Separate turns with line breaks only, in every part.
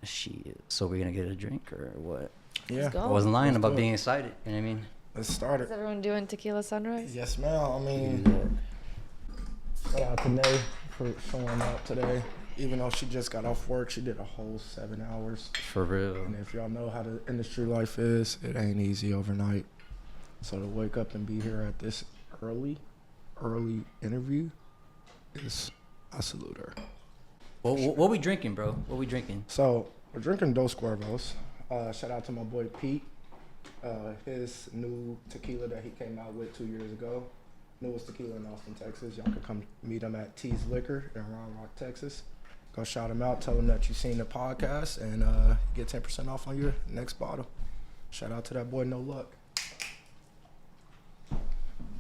So we're gonna get a drink or what?
Yeah.
Let's go.
I wasn't lying
Let's
about
do it.
being excited. You know what I mean?
Let's start
Is
it.
everyone doing tequila sunrise?
Yes, ma'am. I mean, shout out to Nay for showing up today. Even though she just got off work, she did a whole 7 hours.
For real.
And if y'all know how the industry life is, it ain't easy overnight. So to wake up and be here at this early interview is, I salute her.
What we drinking, bro? What we drinking?
So we're drinking Dos Cuervos. Shout out to my boy Pete. His new tequila that he came out with 2 years ago. Newest tequila in Austin, Texas. Y'all can come meet him at T's Liquor in Round Rock, Texas. Go shout him out. Tell him that you seen the podcast and get 10% off on your next bottle. Shout out to that boy No Luck.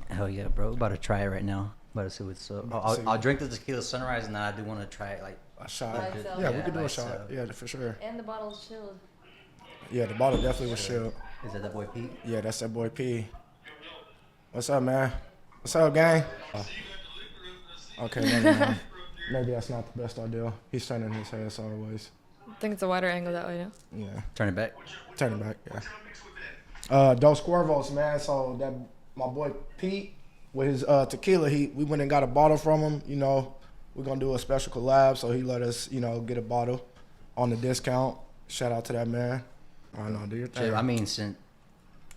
Hell yeah, bro. About to try it right now. About to see what's up. I'll drink the tequila sunrise, and then I do want to try it like
A shot.
By itself.
Yeah, we
Yeah,
could do
by
a shot.
itself.
Yeah, for sure.
And the bottle's chilled.
Yeah, the bottle definitely was chilled.
Is that boy Pete?
Yeah, that's that boy P. What's up, man? What's up, gang? Okay, never mind. Maybe that's not the best idea. He's turning his head sideways.
I think it's a wider angle that way, yeah.
Yeah,
Turn it back.
turn it back. Yeah. Dos Cuervos, man. So that my boy Pete with his tequila, we went and got a bottle from him. You know, we're gonna do a special collab, so he let us, get a bottle on the discount. Shout out to that man. I don't know, do your thing.
Shit, I mean, since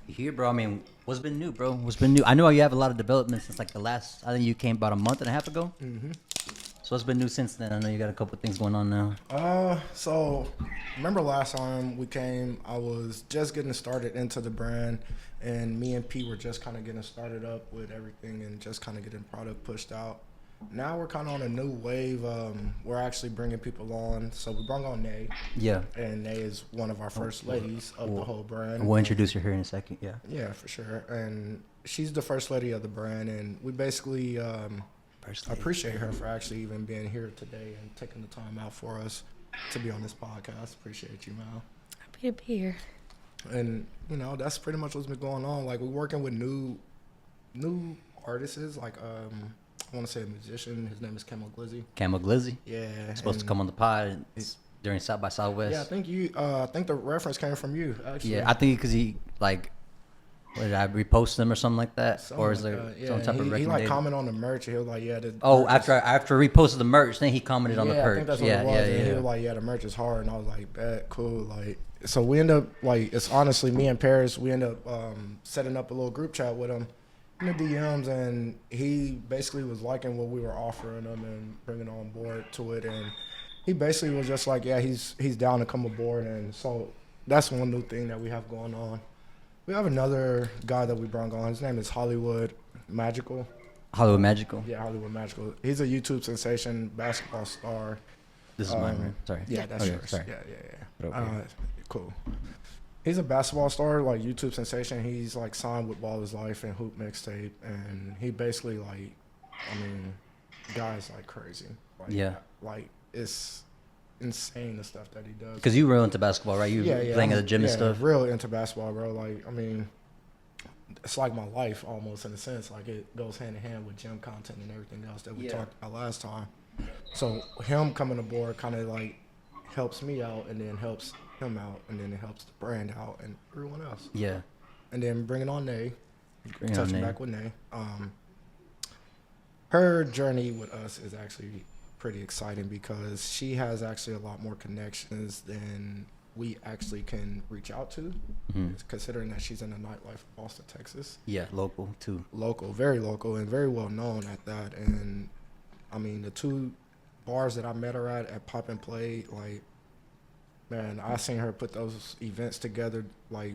here, bro. I mean, what's been new, bro? What's been new? I know you have a lot of development since like the last. I think you came about a month and a half ago.
Mm-hmm.
So what's been new since then? I know you got a couple things going on now.
So remember last time we came, I was just getting started into the brand, and me and Pete were just kind of getting started up with everything and just kind of getting product pushed out. Now we're kind of on a new wave. We're actually bringing people on. So we brought on Nay,
Yeah.
and Nay is one of our first ladies of the whole brand.
We'll introduce her here in a second. Yeah.
Yeah, for sure. And she's the first lady of the brand, and we basically appreciate her for actually even being here today and taking the time out for us to be on this podcast. Appreciate you, man.
Happy to be here.
And that's pretty much what's been going on. Like, we're working with new artists. Like, I want to say a musician. His name is Camo Glizzy.
Camo Glizzy.
Yeah,
Supposed to come on the pod during South by Southwest.
Yeah, I think the reference came from you, actually.
Yeah, I think because he like, what did I repost them or something like that,
Something
or is
like
there
that. Yeah,
some type of
he
recommendation?
like commented on the merch. He was like, "Yeah."
Oh, after I reposted the merch, then he commented on the
I
perch.
think that's what
Yeah,
it was.
yeah,
And he
yeah.
was like, "Yeah, the merch is hard," and I was like, "Bet, cool." Like, so we end up it's honestly me and Paris. We end up setting up a little group chat with him in the DMs, and he basically was liking what we were offering him and bringing on board to it, and he basically was just like, "Yeah, he's down to come aboard," and so that's one new thing that we have going on. We have another guy that we brought on. His name is Hollywood Magical.
Hollywood Magical.
Yeah, Hollywood Magical. He's a YouTube sensation, basketball star.
This is mine, right? Sorry.
Yeah, that's
Okay,
yours.
sorry.
Yeah.
Okay.
Cool. He's a basketball star, like YouTube sensation. He's like signed with Ball His Life and Hoop Mixtape, and he basically guy's like crazy. Like,
Yeah.
Like, it's insane the stuff that he does.
Because you were real into basketball, right? You playing at the gym and stuff.
Real into basketball, bro. Like, I mean, it's like my life almost in a sense. Like, it goes hand in hand with gym content and everything else that we talked about last time. So him coming aboard kind of like helps me out, and then helps him out, and then it helps the brand out and everyone else.
Yeah.
And then bringing on Nay,
Bring on
touching
Nay.
back with Nay. Her journey with us is actually pretty exciting because she has actually a lot more connections than we actually can reach out to, considering that she's in the nightlife of Austin, Texas.
Yeah, local too.
Local, very local, and very well known at that. And I mean, the two bars that I met her at Pop and Play, like, man, I seen her put those events together like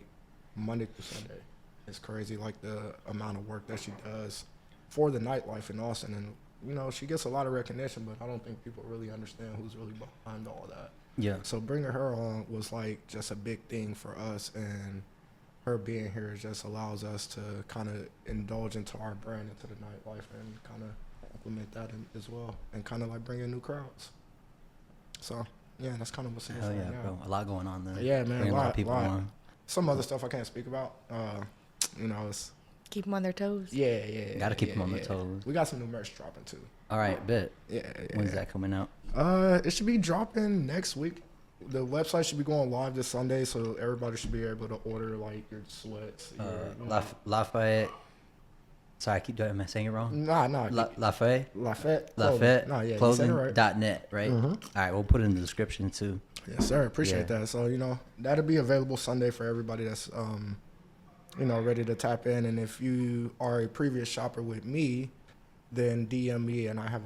Monday through Sunday. It's crazy, like the amount of work that she does for the nightlife in Austin. And she gets a lot of recognition, but I don't think people really understand who's really behind all that.
Yeah.
So bringing her on was like just a big thing for us, and her being here just allows us to kind of indulge into our brand, into the nightlife, and kind of implement that as well, and kind of like bring in new crowds. So yeah, that's kind of what's in
Hell yeah,
right now.
bro. A lot going on there.
Yeah, man,
Bringing
a
a lot
lot,
of people
lot.
on.
Some other stuff I can't speak about. It's
Keep them on their toes.
yeah.
Gotta keep them on their toes.
We got some new merch dropping too.
All right, bet.
Yeah.
When's that coming out?
It should be dropping next week. The website should be going live this Sunday, so everybody should be able to order like your sweats.
Lafayette. Sorry, I keep doing. Am I saying it wrong?
Nah.
Lafayette.
Lafayette.
Lafayette.
Nah, yeah, you said it right.
Clothing.net, right?
Mhm.
All right, we'll put it in the description too.
Yes, sir. Appreciate
Yeah.
that. So, that'll be available Sunday for everybody that's, ready to tap in. And if you are a previous shopper with me, then DM me and I have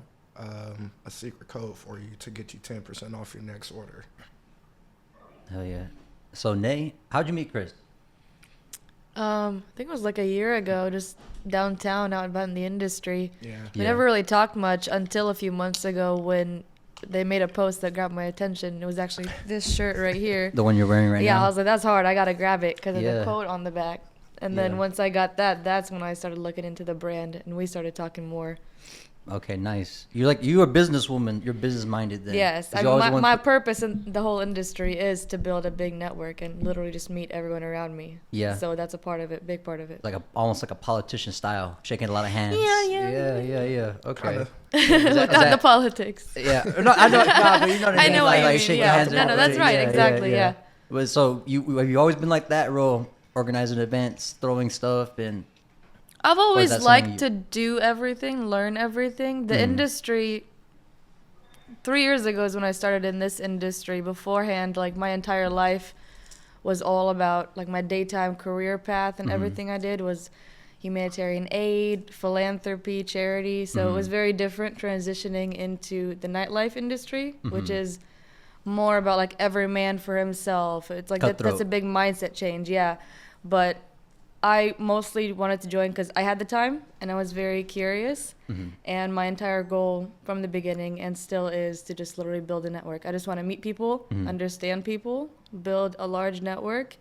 a secret code for you to get you 10% off your next order.
Hell yeah. So, Nay, how'd you meet Chris?
I think it was like a year ago, just downtown out about in the industry.
Yeah.
We never really talked much until a few months ago when they made a post that grabbed my attention. It was actually this shirt right here.
The one you're wearing right
Yeah,
now?
I was like, that's hard. I got to grab it because of
Yeah.
the quote on the back. And then
Yeah.
once I got that, that's when I started looking into the brand and we started talking more.
Okay, nice. You're a businesswoman. You're business minded then.
Yes.
'Cause
I
you
mean,
always want
my purpose in the whole industry is to build a big network and literally just meet everyone around me.
Yeah.
So that's a part of it, big part of it.
almost like a politician style, shaking a lot of hands.
Yeah.
Yeah. Okay.
Kinda.
Without the politics.
Yeah. No, I know. Nah, but you know what I
I
mean.
know what you mean,
shaking
yeah.
hands. and
No, that's
everything.
right, exactly, yeah.
But so have you always been like that, Ro? Organizing events, throwing stuff, and
I've
that
always
something
liked
you-
to do everything, learn everything. The industry, 3 years ago is when I started in this industry. Beforehand, like my entire life was all about like my daytime career path, and everything I did was humanitarian aid, philanthropy, charity. So it was very different transitioning into the nightlife industry, which is more about like every man for himself. It's like that's a
Cutthroat.
big mindset change, yeah. But I mostly wanted to join because I had the time and I was very curious. And my entire goal from the beginning and still is to just literally build a network. I just want to meet people, understand people, build a large network,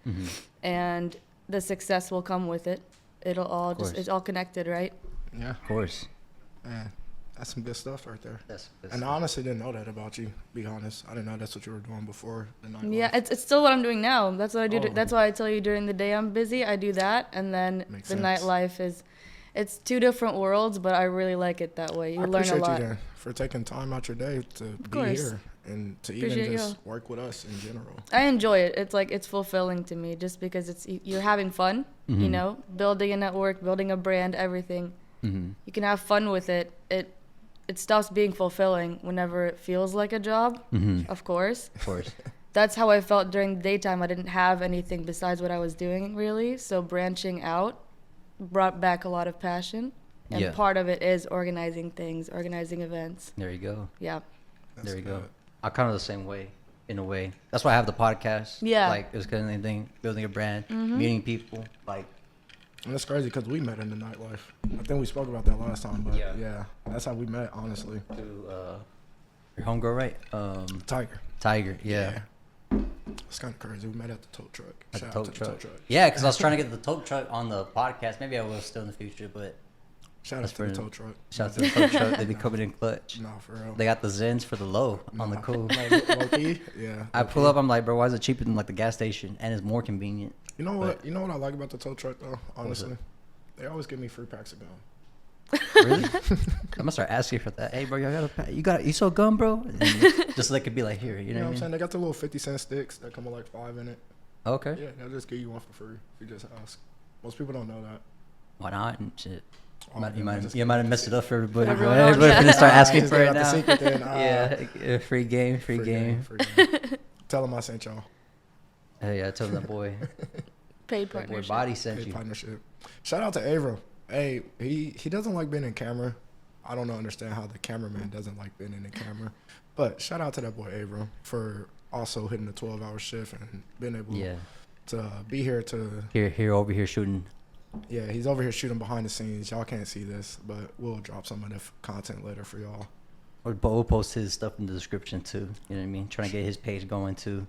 and the success will come with it. It'll all
course.
it's all connected, right?
Yeah.
of course.
Man, that's some good stuff right there.
That's
And I honestly didn't know that about you, be honest. I didn't know that's what you were doing before the night.
Yeah, it's still what I'm doing now. That's what I do.
Oh.
That's why I tell you during the day I'm busy. I do that, and then
Makes
the
sense.
nightlife is, it's two different worlds, but I really like it that way. You
I
learn a
appreciate
lot.
you then for taking time out your day to be
course.
here and to
Appreciate
even just
you.
work with us in general.
I enjoy it. It's like it's fulfilling to me, just because you're having fun. You know, building a network, building a brand, everything. You can have fun with it. It stops being fulfilling whenever it feels like a job. Of course.
Of course.
That's how I felt during the daytime. I didn't have anything besides what I was doing, really. So branching out brought back a lot of passion. And
Yeah.
part of it is organizing things, organizing events.
There you go.
Yeah.
There you
That's
go.
good.
I'm kind of the same way, in a way. That's why I have the podcast.
Yeah.
Like, it's kind of anything, building a brand, meeting people. Like,
And it's crazy because we met in the nightlife. I think we spoke about that last time, but
Yeah.
yeah, that's how we met, honestly.
to your homegirl, right?
Tiger.
Tiger, yeah.
It's kind of crazy. We met at the tow truck.
At the
Shout
tow
out to the
truck.
tow truck.
Yeah, because I was trying to get the tow truck on the podcast. Maybe I will still in the future, but
Shout out
That's
to the
pretty-
tow truck.
shout out to the tow truck. They be coming in clutch.
Nah, for real.
They got the Zens for the low on the
Nah.
cool.
Like, low-key, yeah.
I pull up, I'm like, bro, why is it cheaper than like the gas station? And it's more convenient.
You know
But-
what? You know what I like about the tow truck though?
What's
Honestly, they always give me free packs of gum.
Really? I'm gonna start asking for that. Hey, bro, you sold gum, bro? And just so they could be like, here,
You know what I'm saying? They got the little 50-cent sticks that come with like 5 in it.
Okay.
Yeah, they'll just give you one for free if you just ask. Most people don't know that.
Why not? And shit.
Oh,
You
yeah,
might
just
you might have messed it up for everybody.
For
bro.
everyone else,
Everybody's
yeah.
gonna start asking
Just
for
get
it
out the
now.
secret then,
Yeah, free game.
Free game. Tell them I sent y'all.
Hey, I told that boy.
Paid
That boy
partnership.
Body sent
Good
you.
partnership. Shout out to Avro. Hey, he doesn't like being in camera. I don't understand how the cameraman doesn't like being in the camera. But shout out to that boy Avro for also hitting the 12-hour shift and being able
Yeah.
to be here to.
Here, over here shooting.
Yeah, he's over here shooting behind the scenes. Y'all can't see this, but we'll drop some of the content later for y'all.
We'll post his stuff in the description too. You know what I mean? Trying to get his page going too.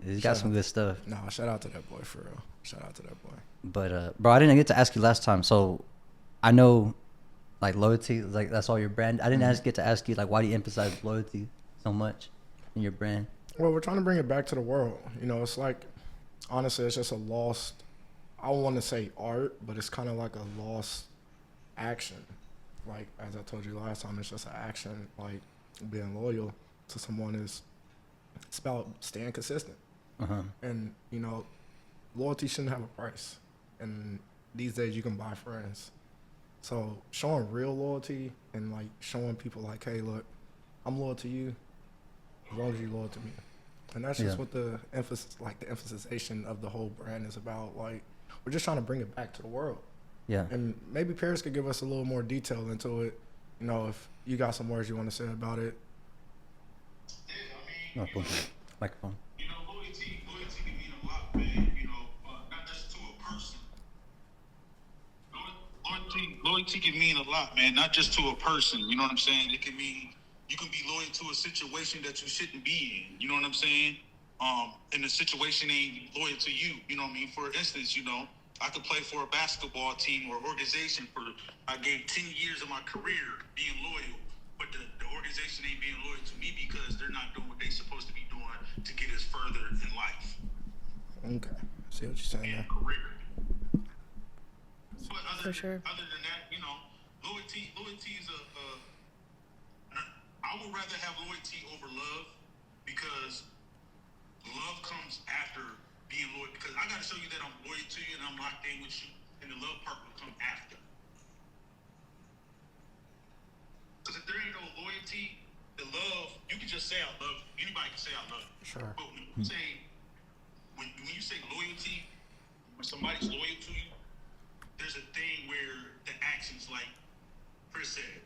He's got
Shout
some
out.
good stuff.
Nah, shout out to that boy for real. Shout out to that boy.
But bro, I didn't get to ask you last time. So I know, like loyalty, like that's all your brand. I didn't get to ask you like why do you emphasize loyalty so much in your brand?
Well, we're trying to bring it back to the world. You know, it's like, honestly, it's just a lost, I don't want to say art, but it's kind of like a lost action. Like, as I told you last time, it's just an action. Like, being loyal to someone is It's about staying consistent.
Uh-huh.
And, you know, loyalty shouldn't have a price. And these days you can buy friends. So showing real loyalty and like showing people like, hey, look, I'm loyal to you as long as you're loyal to me. And that's just what the emphasization of the whole brand is about. Like, we're just trying to bring it back to the world.
Yeah.
And maybe Paris could give us a little more detail into it. You know, if you got some words you want to say about it.
No, microphone.
You know, loyalty can mean a lot, man. You know, not just to a person. Loyalty can mean a lot, man. Not just to a person. You know what I'm saying? It can mean you can be loyal to a situation that you shouldn't be in. You know what I'm saying? And the situation ain't loyal to you. You know what I mean? For instance, you know, I could play for a basketball team or organization I gave 10 years of my career being loyal, but the organization ain't being loyal to me because they're not doing what they're supposed to be doing to get us further in life.
Okay. See what you're saying there.
Career. But
For sure.
Other than that, you know, loyalty is I would rather have loyalty over love because love comes after being loyal. Because I got to show you that I'm loyal to you and I'm locked in with you, and the love part will come after. Because if there ain't no loyalty, the love, you can just say I love you. Anybody can say I love you.
Sure.
But when you say loyalty, when somebody's loyal to you, there's a thing where the actions, like Chris said,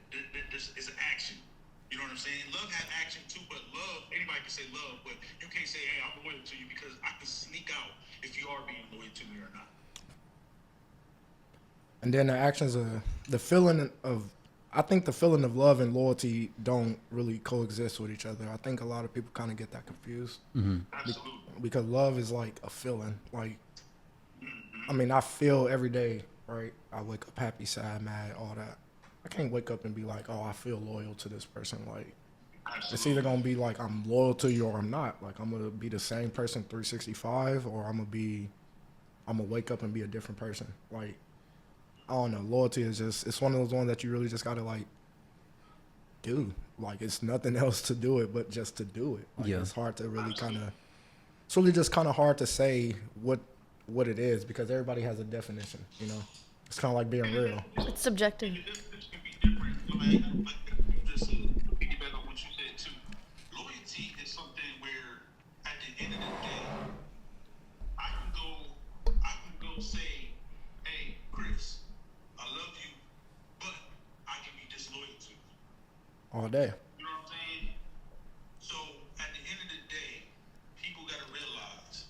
there's an action. You know what I'm saying? Love has action too, but love, anybody can say love, but you can't say, hey, I'm loyal to you because I can sneak out if you are being loyal to me or not.
And then the actions of the feeling of, I think the feeling of love and loyalty don't really coexist with each other. I think a lot of people kind of get that confused.
Mm-hmm.
Absolutely.
Because love is like a feeling. Like, I mean, I feel every day, right? I wake up happy, sad, mad, all that. I can't wake up and be like, oh, I feel loyal to this person. Like, it's either going to be like I'm loyal to you or I'm not. Like, I'm going to be the same person 365 or I'm going to wake up and be a different person. Like, I don't know. Loyalty is just, it's one of those ones that you really just got to like do. Like, it's nothing else to do it but just to do it. Like, it's hard to really it's really just kind of hard to say what it is because everybody has a definition, you know? It's kind of like being real.
It's subjective.
This can be different. Like you just piggyback on what you said too. Loyalty is something where at the end of the day, I can go say, hey, Chris, I love you, but I can be disloyal to you.
All day.
You know what I'm saying? So at the end of the day, people gotta realize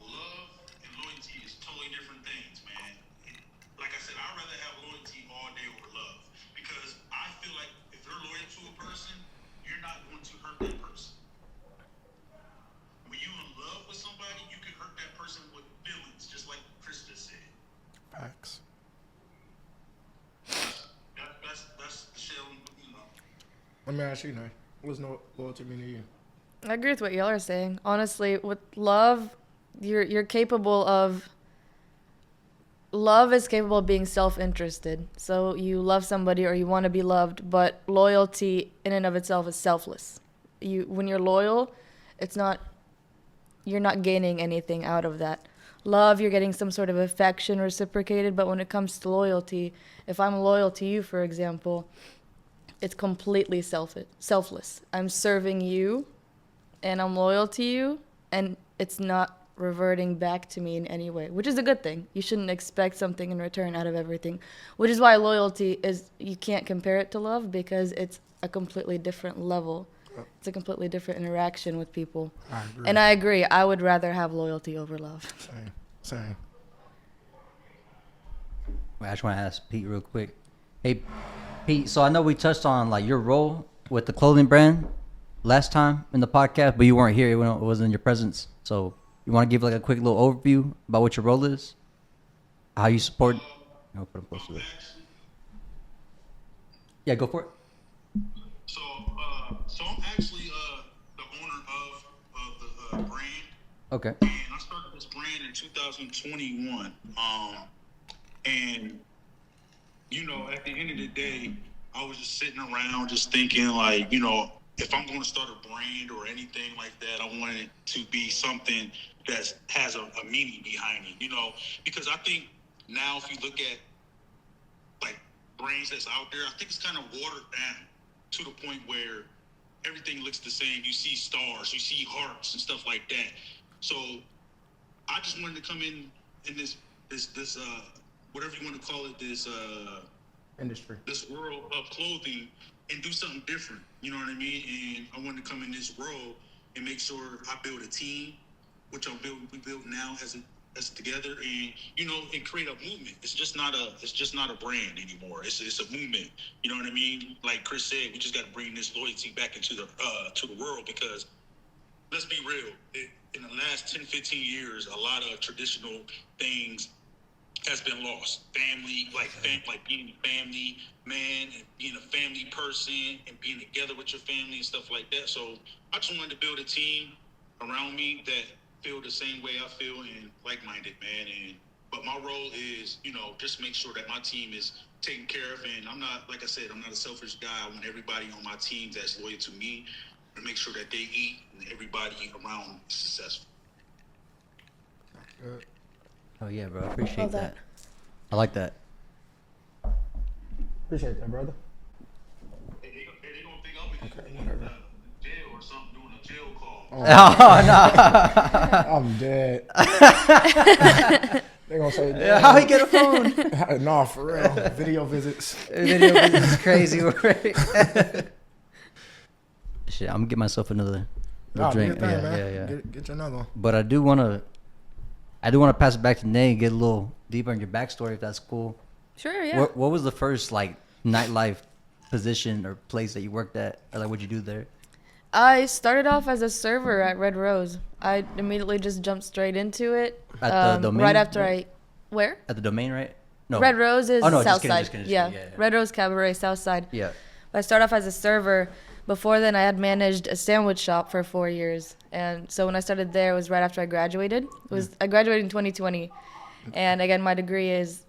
love and loyalty is totally different things, man. Like I said, I'd rather have loyalty all day over love because I feel like if you're loyal to a person, you're not going to hurt that person. When you're in love with somebody, you can hurt that person with feelings, just like Chris just said.
Facts.
That's the shell, you know.
Let me ask you, Nay. What's loyalty mean to you?
I agree with what y'all are saying. Honestly, with love, you're capable of. Love is capable of being self-interested. So you love somebody or you want to be loved, but loyalty in and of itself is selfless. When you're loyal, you're not gaining anything out of that. Love, you're getting some sort of affection reciprocated, but when it comes to loyalty, if I'm loyal to you, for example, it's completely selfless. I'm serving you and I'm loyal to you, and it's not reverting back to me in any way, which is a good thing. You shouldn't expect something in return out of everything, which is why loyalty is, you can't compare it to love because it's a completely different level. It's a completely different interaction with people.
I agree.
And I agree. I would rather have loyalty over love.
Same.
Wait, I just want to ask Pete real quick. Hey, Pete, so I know we touched on like your role with the clothing brand last time in the podcast, but you weren't here. It wasn't in your presence. So you want to give like a quick little overview about what your role is? How you support? I'll put them close to it. Yeah, go for it.
So I'm actually the owner of the brand.
Okay.
And I started this brand in 2021. And you know, at the end of the day, I was just sitting around just thinking like, you know, if I'm going to start a brand or anything like that, I want it to be something that has a meaning behind it, you know, because I think now if you look at like brands that's out there, I think it's kind of watered down to the point where everything looks the same. You see stars, you see hearts and stuff like that. So I just wanted to come in this whatever you want to call it,
Industry.
this world of clothing and do something different. You know what I mean? And I wanted to come in this world and make sure I build a team, which we build now as together, and you know, and create a movement. It's just not a brand anymore. It's a movement. You know what I mean? Like Chris said, we just got to bring this loyalty back into the world, because let's be real. In the last 10, 15 years, a lot of traditional things has been lost. Family, like being a family man and being a family person and being together with your family and stuff like that. So I just wanted to build a team around me that feel the same way I feel and like-minded, man. But my role is, you know, just make sure that my team is taken care of. And I'm not, like I said, I'm not a selfish guy. I want everybody on my team that's loyal to me to make sure that they eat and everybody around is successful.
Good.
Oh yeah, bro. I appreciate
Love
that.
that.
I like that.
Appreciate that, brother.
They gonna think I'm in jail or something, doing a jail call.
Oh no.
I'm dead. They gonna say,
Yeah, how he get a phone?
nah, for real. Video visits.
Video business is crazy. Right? Shit, I'm gonna get myself another
Nah,
drink.
good thing,
Yeah,
man.
yeah, yeah.
Get you another one.
But I do wanna pass it back to Nate and get a little deeper in your backstory, if that's cool.
Sure, yeah.
What was the first like nightlife position or place that you worked at, or like what'd you do there?
I started off as a server at Red Rose. I immediately just jumped straight into it.
At the Domain?
Right after I, where?
At the Domain, right? No.
Red Rose is
Oh, no, just
South
kidding,
Side.
just kidding,
Yeah.
yeah.
Red Rose Cabaret, South Side.
Yeah.
I started off as a server. Before then, I had managed a sandwich shop for 4 years. And so when I started there, it was right after I graduated. I graduated in 2020. And again, my degree is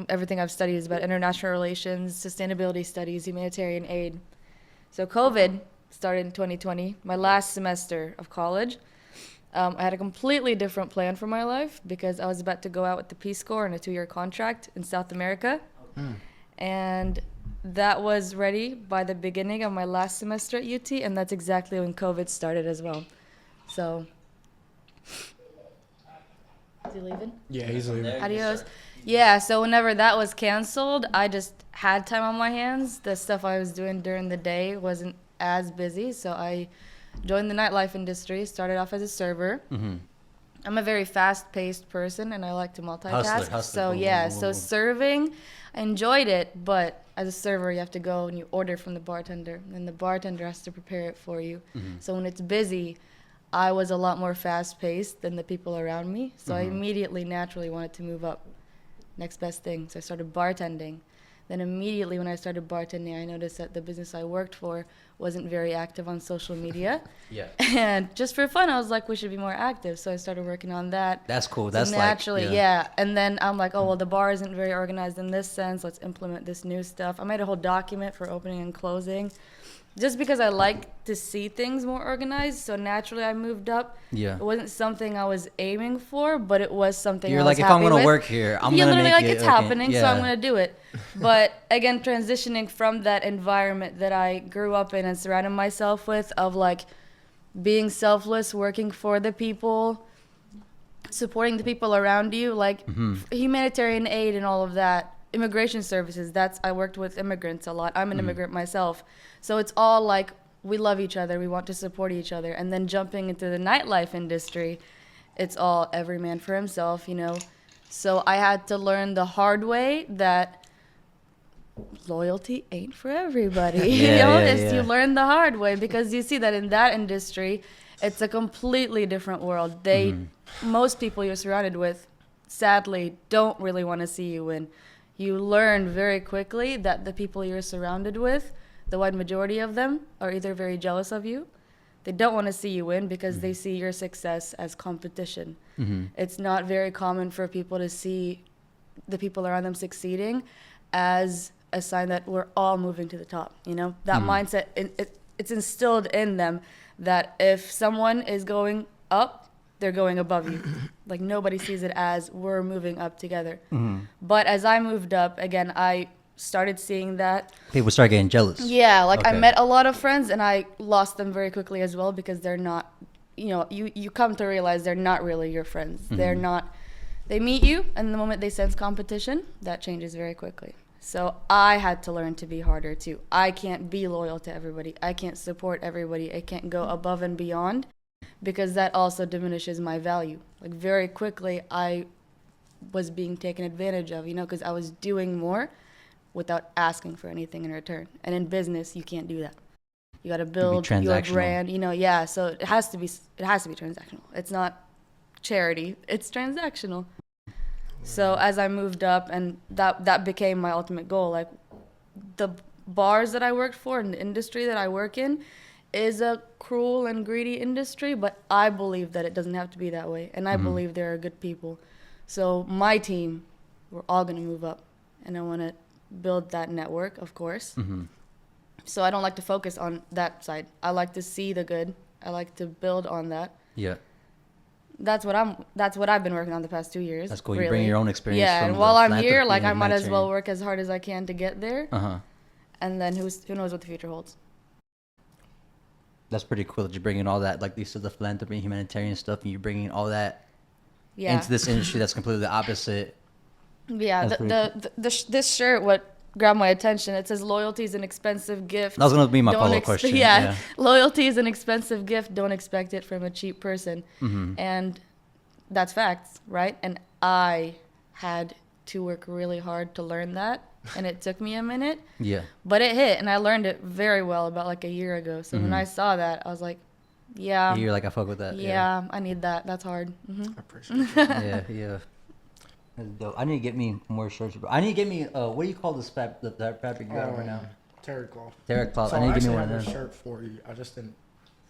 everything I've studied is about international relations, sustainability studies, humanitarian aid. So COVID started in 2020, my last semester of college. I had a completely different plan for my life because I was about to go out with the Peace Corps on a 2-year contract in South America. And that was ready by the beginning of my last semester at UT, and that's exactly when COVID started as well. So, is he leaving?
Yeah, he's leaving.
Adios. Yeah, so whenever that was canceled, I just had time on my hands. The stuff I was doing during the day wasn't as busy, so I joined the nightlife industry, started off as a server.
Mm-hmm.
I'm a very fast-paced person, and I like to multitask.
Hustler.
So
Boom,
yeah,
boom, boom,
so
boom.
serving, I enjoyed it, but as a server, you have to go and you order from the bartender, and the bartender has to prepare it for you.
Mm-hmm.
So when it's busy, I was a lot more fast-paced than the people around me, so I immediately, naturally wanted to move up. Next best thing, so I started bartending. Then immediately when I started bartending, I noticed that the business I worked for wasn't very active on social media.
Yeah.
And just for fun, I was like, we should be more active. So I started working on that.
That's cool.
So
That's
naturally,
like,
yeah. And then I'm like, oh, well, the bar isn't very organized in this sense. Let's implement this new stuff. I made a whole document for opening and closing just because I like to see things more organized. So naturally, I moved up.
Yeah.
It wasn't something I was aiming for, but it was something
You're
I
like,
was
if I'm
happy
gonna
with.
work here, I'm
Yeah,
gonna
literally,
make
like
it.
it's
okay,
happening, so
yeah.
I'm gonna do it. But again, transitioning from that environment that I grew up in and surrounded myself with, of like being selfless, working for the people, supporting the people around you, like humanitarian aid and all of that, immigration services. I worked with immigrants a lot. I'm an immigrant myself, so it's all like we love each other, we want to support each other. And then jumping into the nightlife industry, it's all every man for himself, you know. So I had to learn the hard way that loyalty ain't for everybody.
Yeah,
You know,
yeah.
you learn the hard way because you see that in that industry, it's a completely different world. Most people you're surrounded with, sadly, don't really want to see you win. You learn very quickly that the people you're surrounded with, the wide majority of them, are either very jealous of you. They don't want to see you win because they see your success as competition. It's not very common for people to see the people around them succeeding as a sign that we're all moving to the top. You know, that mindset, it's instilled in them that if someone is going up, they're going above you. Like nobody sees it as we're moving up together. But as I moved up, again, I started seeing that.
People start getting jealous.
Yeah, like I
Okay.
met a lot of friends and I lost them very quickly as well because they're not, you come to realize they're not really your friends. They're not, they meet you and the moment they sense competition, that changes very quickly. So I had to learn to be harder too. I can't be loyal to everybody. I can't support everybody. I can't go above and beyond because that also diminishes my value. Like very quickly, I was being taken advantage of, because I was doing more without asking for anything in return. And in business, you can't do that. You got to build your
transactional.
brand, yeah. So it has to be transactional. It's not charity. It's transactional. So as I moved up, and that became my ultimate goal. Like the bars that I worked for and the industry that I work in is a cruel and greedy industry, but I believe that it doesn't have to be that way, and I believe there are good people. So my team, we're all gonna move up, and I want to build that network, of course. So I don't like to focus on that side. I like to see the good. I like to build on that.
Yeah.
That's what I've been working on the past 2 years.
That's cool. You
really.
bring your own experience.
Yeah,
from
and
the
while I'm here,
philanthropy
like I
and
might as well
humanitarian.
work as hard as I can to get there. And then who knows what the future holds.
That's pretty cool that you're bringing all that, like you said, the philanthropy and humanitarian stuff, and you're bringing all that
Yeah.
into this industry that's completely the opposite.
Yeah.
That's
This shirt, what grabbed my attention, it says loyalty is an expensive gift.
That was gonna be my
Don't
follow-up question.
Yeah. Loyalty is an expensive gift. Don't expect it from a cheap person. And that's facts, right? And I had to work really hard to learn that. And it took me a minute.
Yeah.
But it hit, and I learned it very well about like a year ago. So when I saw that, I was like, yeah,
You're like, I fuck with that.
I need that. That's hard.
I appreciate that.
Yeah. That's dope. I need to get me more shirts, bro. I need to get me what do you call this that fabric you got right now?
Terry cloth.
Terry cloth.
So
I need to
actually
give me one
have
of
a
them.
shirt for you. I just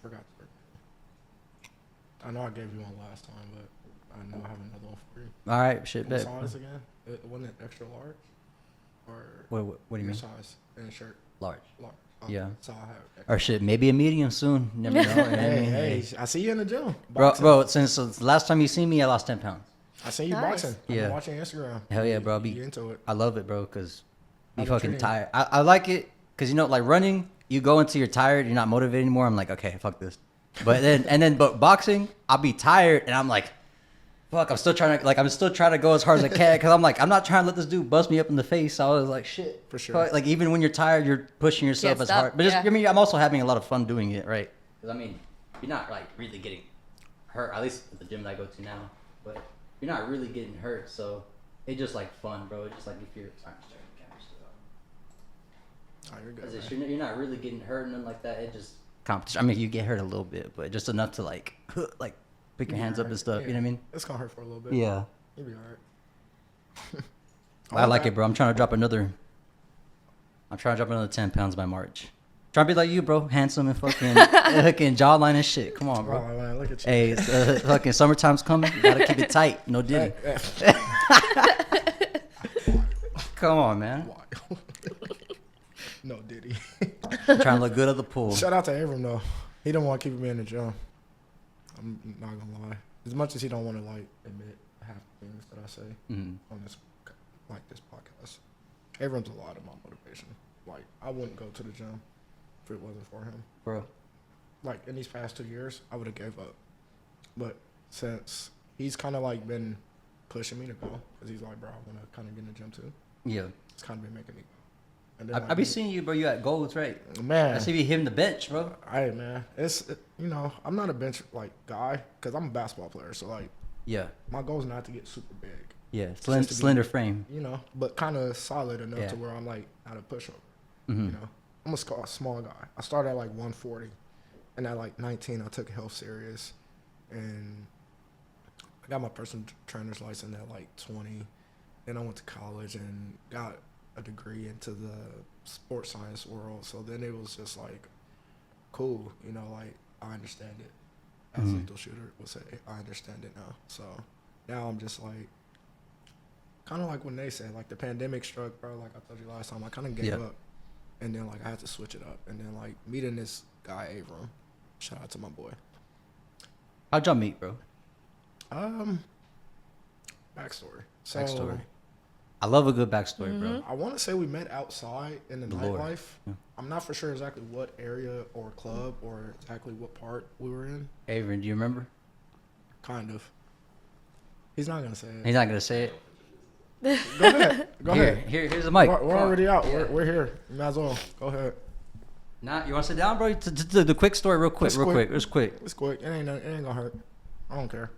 forgot to. I know I gave you one last time, but I know I have another one for you.
All right, shit,
What
bet.
size again? Wasn't it extra large? Or
What do you
your
mean?
size in a shirt?
Large.
Large.
Yeah.
So I have extra.
Or shit, maybe a medium soon. Never know. You know what I mean?
Hey, I see you in the gym.
Bro,
Boxing.
since the last time you seen me, I lost 10 pounds.
I see you
Nice.
boxing.
Yeah.
I'm watching Instagram.
Hell yeah, bro.
You into it?
I love it, bro, because be
How's it
fucking
treating you?
tired. I like it because, like running, you go until you're tired, you're not motivated anymore. I'm like, okay, fuck this. But boxing, I'll be tired and I'm like, fuck, I'm still trying to go as hard as I can because I'm like, I'm not trying to let this dude bust me up in the face. So I was like, shit.
For sure.
Fuck, like, even when you're tired, you're pushing yourself
Can't
as
stop,
hard. But
yeah.
I'm also having a lot of fun doing it, right? Because, you're not, like, really getting hurt, at least at the gym that I go to now. But you're not really getting hurt, so it's just, like, fun, bro. It's just like if you're... Sorry, I'm starting the camera still up.
Oh, you're good.
It's just,
man.
you're not really getting hurt and nothing like that. It just... competition. I mean, you get hurt a little bit, but just enough to, like pick your hands up and stuff.
Yeah.
You know what I mean?
It's gonna hurt for a little bit.
Yeah.
You'll be alright.
I like it, bro. I'm trying to drop another 10 pounds by March. Trying to be like you, bro. Handsome and fucking jawline and shit. Come on,
Oh,
bro.
man, look at you.
Hey, fucking summertime's coming. You gotta keep it tight. No diddy. Come on, man.
Why? No Diddy.
Trying to look good at the pool.
Shout out to Abram though. He don't want to keep me in the gym. I'm not gonna lie. As much as he don't want to admit half the things that I say on this podcast. Abram's a lot of my motivation. I wouldn't go to the gym if it wasn't for him.
Bro.
In these past 2 years, I would have gave up. But since he's kind of been pushing me to go, because he's like, bro, I want to kind of get in the gym too.
Yeah.
It's kind of been making me go. And then
I be seeing you, bro. You at goals, right?
man.
I see you hitting the bench, bro.
Hey man, I'm not a bench guy because I'm a basketball player. So
Yeah.
my goal is not to get super big,
Yeah.
just to be-
Slender frame.
but kind of solid enough
Yeah.
to where I'm not a pushover. I'm a small guy. I started at 140, and at 19 I took health serious, and I got my personal trainer's license at 20. Then I went to college and got a degree into the sports science world. So then it was just cool, I understand it. As Lethal Shooter would say, I understand it now. So now I'm just kind of when they say the pandemic struck, bro. I told you last time, I kind of gave
Yeah.
up. and then like I had to switch it up, and then like meeting this guy Abram. Shout out to my boy.
How'd y'all meet, bro?
Backstory. So,
Backstory. I love a good backstory, bro.
I want to say we met outside in the
Lord.
nightlife.
Yeah.
I'm not for sure exactly what area or club or exactly what part we were in.
Avery, do you remember?
Kind of. He's not gonna say it.
He's not gonna say it.
Go ahead. Go
Here,
ahead.
here's the mic.
We're already out. We're here. You might as well. Go ahead.
Nah, you want to sit down, bro? The quick story, real quick,
It's
real
quick.
quick. It's quick.
It's quick. It ain't gonna hurt. I don't care.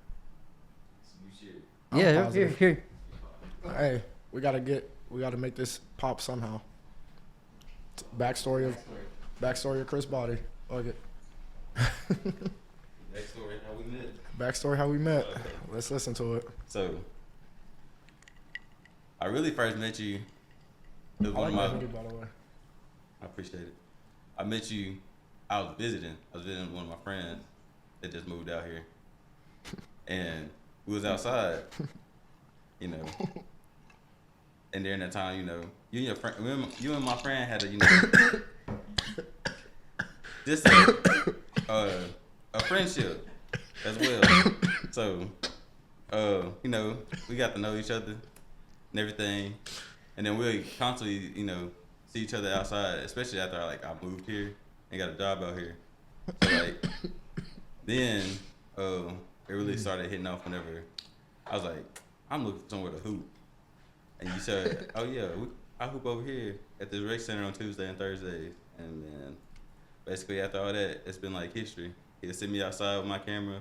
I'm
Yeah, here,
positive.
here.
Hey, we gotta make this pop somehow. Backstory of Chris Body. Like it.
Backstory how we met.
Backstory how we met. Let's listen to it.
So, I really first met you. It was
I
one
like
of
my
my.
hoodie, by the way.
I appreciate it. I met you. I was visiting one of my friends that just moved out here, and we was outside. You know. And during that time, you know, you and your friend, you and my friend had a, you know, just a friendship as well. So, you know, we got to know each other and everything, and then we'll constantly, you know, see each other outside, especially after I moved here and got a job out here. So like, then it really started hitting off whenever I was like, I'm looking for somewhere to hoop. And you said, oh yeah, I hoop over here at the rec center on Tuesday and Thursdays. And then basically after all that, it's been like history. He'd send me outside with my camera.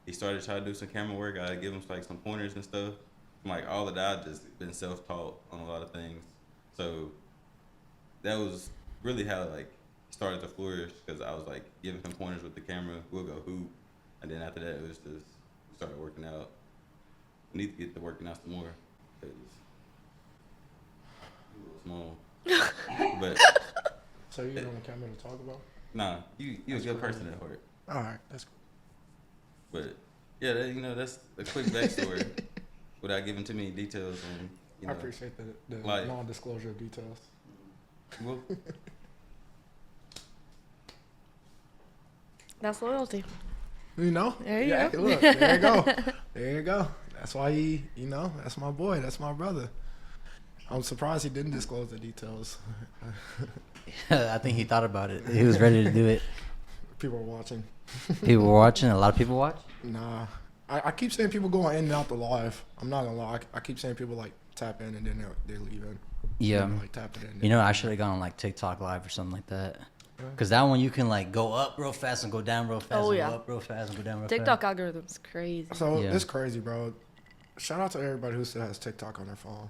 He started trying to do some camera work. I'd give him like some pointers and stuff. Like all of that, I've just been self-taught on a lot of things. So that was really how like started to flourish, because I was like giving him pointers with the camera. We'll go hoop. And then after that, it was just, we started working out. We need to get to working out some more. Small. But
So you're on the camera to talk about?
nah, you a good person at heart.
All right, that's cool.
But yeah, that, you know, that's a quick backstory without giving too many details on, you know.
I appreciate the
like-
non-disclosure of details.
Well,
That's loyalty.
You know?
There you
yeah,
go.
Look, there you go. There you go. That's why you know, that's my boy. That's my brother. I'm surprised he didn't disclose the details.
I think he thought about it. He was ready to do it.
People are watching.
People were watching. A lot of people watch.
Nah. I keep saying people going in and out the live. I'm not gonna lie. I keep saying people like tap in and then they're leaving.
Yeah.
And, like tap it in.
You know, I should have gone on like TikTok live or something like that. Cause that one you can like go up real fast and go down real fast.
Oh,
and
yeah.
Go up real fast and go down real
TikTok
fast.
algorithm's crazy.
So
Yeah.
it's crazy, bro. Shout out to everybody who still has TikTok on their phone.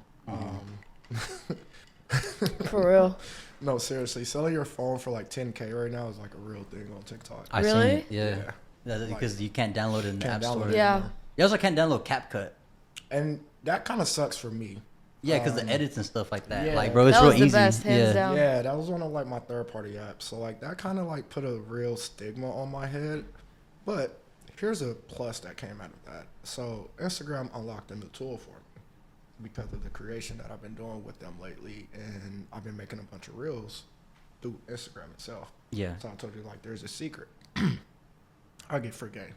For real.
No, seriously, selling your phone for like 10K right now is like a real thing on TikTok.
I seen
Really?
it. Yeah. Because you can't download it in the
Can't
app
download
store.
it
Yeah.
anymore.
You also can't download CapCut.
And that kind of sucks for me.
Yeah, because the edits and stuff like that.
yeah.
Like, bro, it's
That
real
was the
easy.
best, hands
yeah.
down.
Yeah, that was one of like my third party apps. So like that kind of like put a real stigma on my head. But here's a plus that came out of that. So Instagram unlocked a new tool for me because of the creation that I've been doing with them lately, and I've been making a bunch of reels through Instagram itself.
Yeah.
So I told you like there's a secret. I get free game.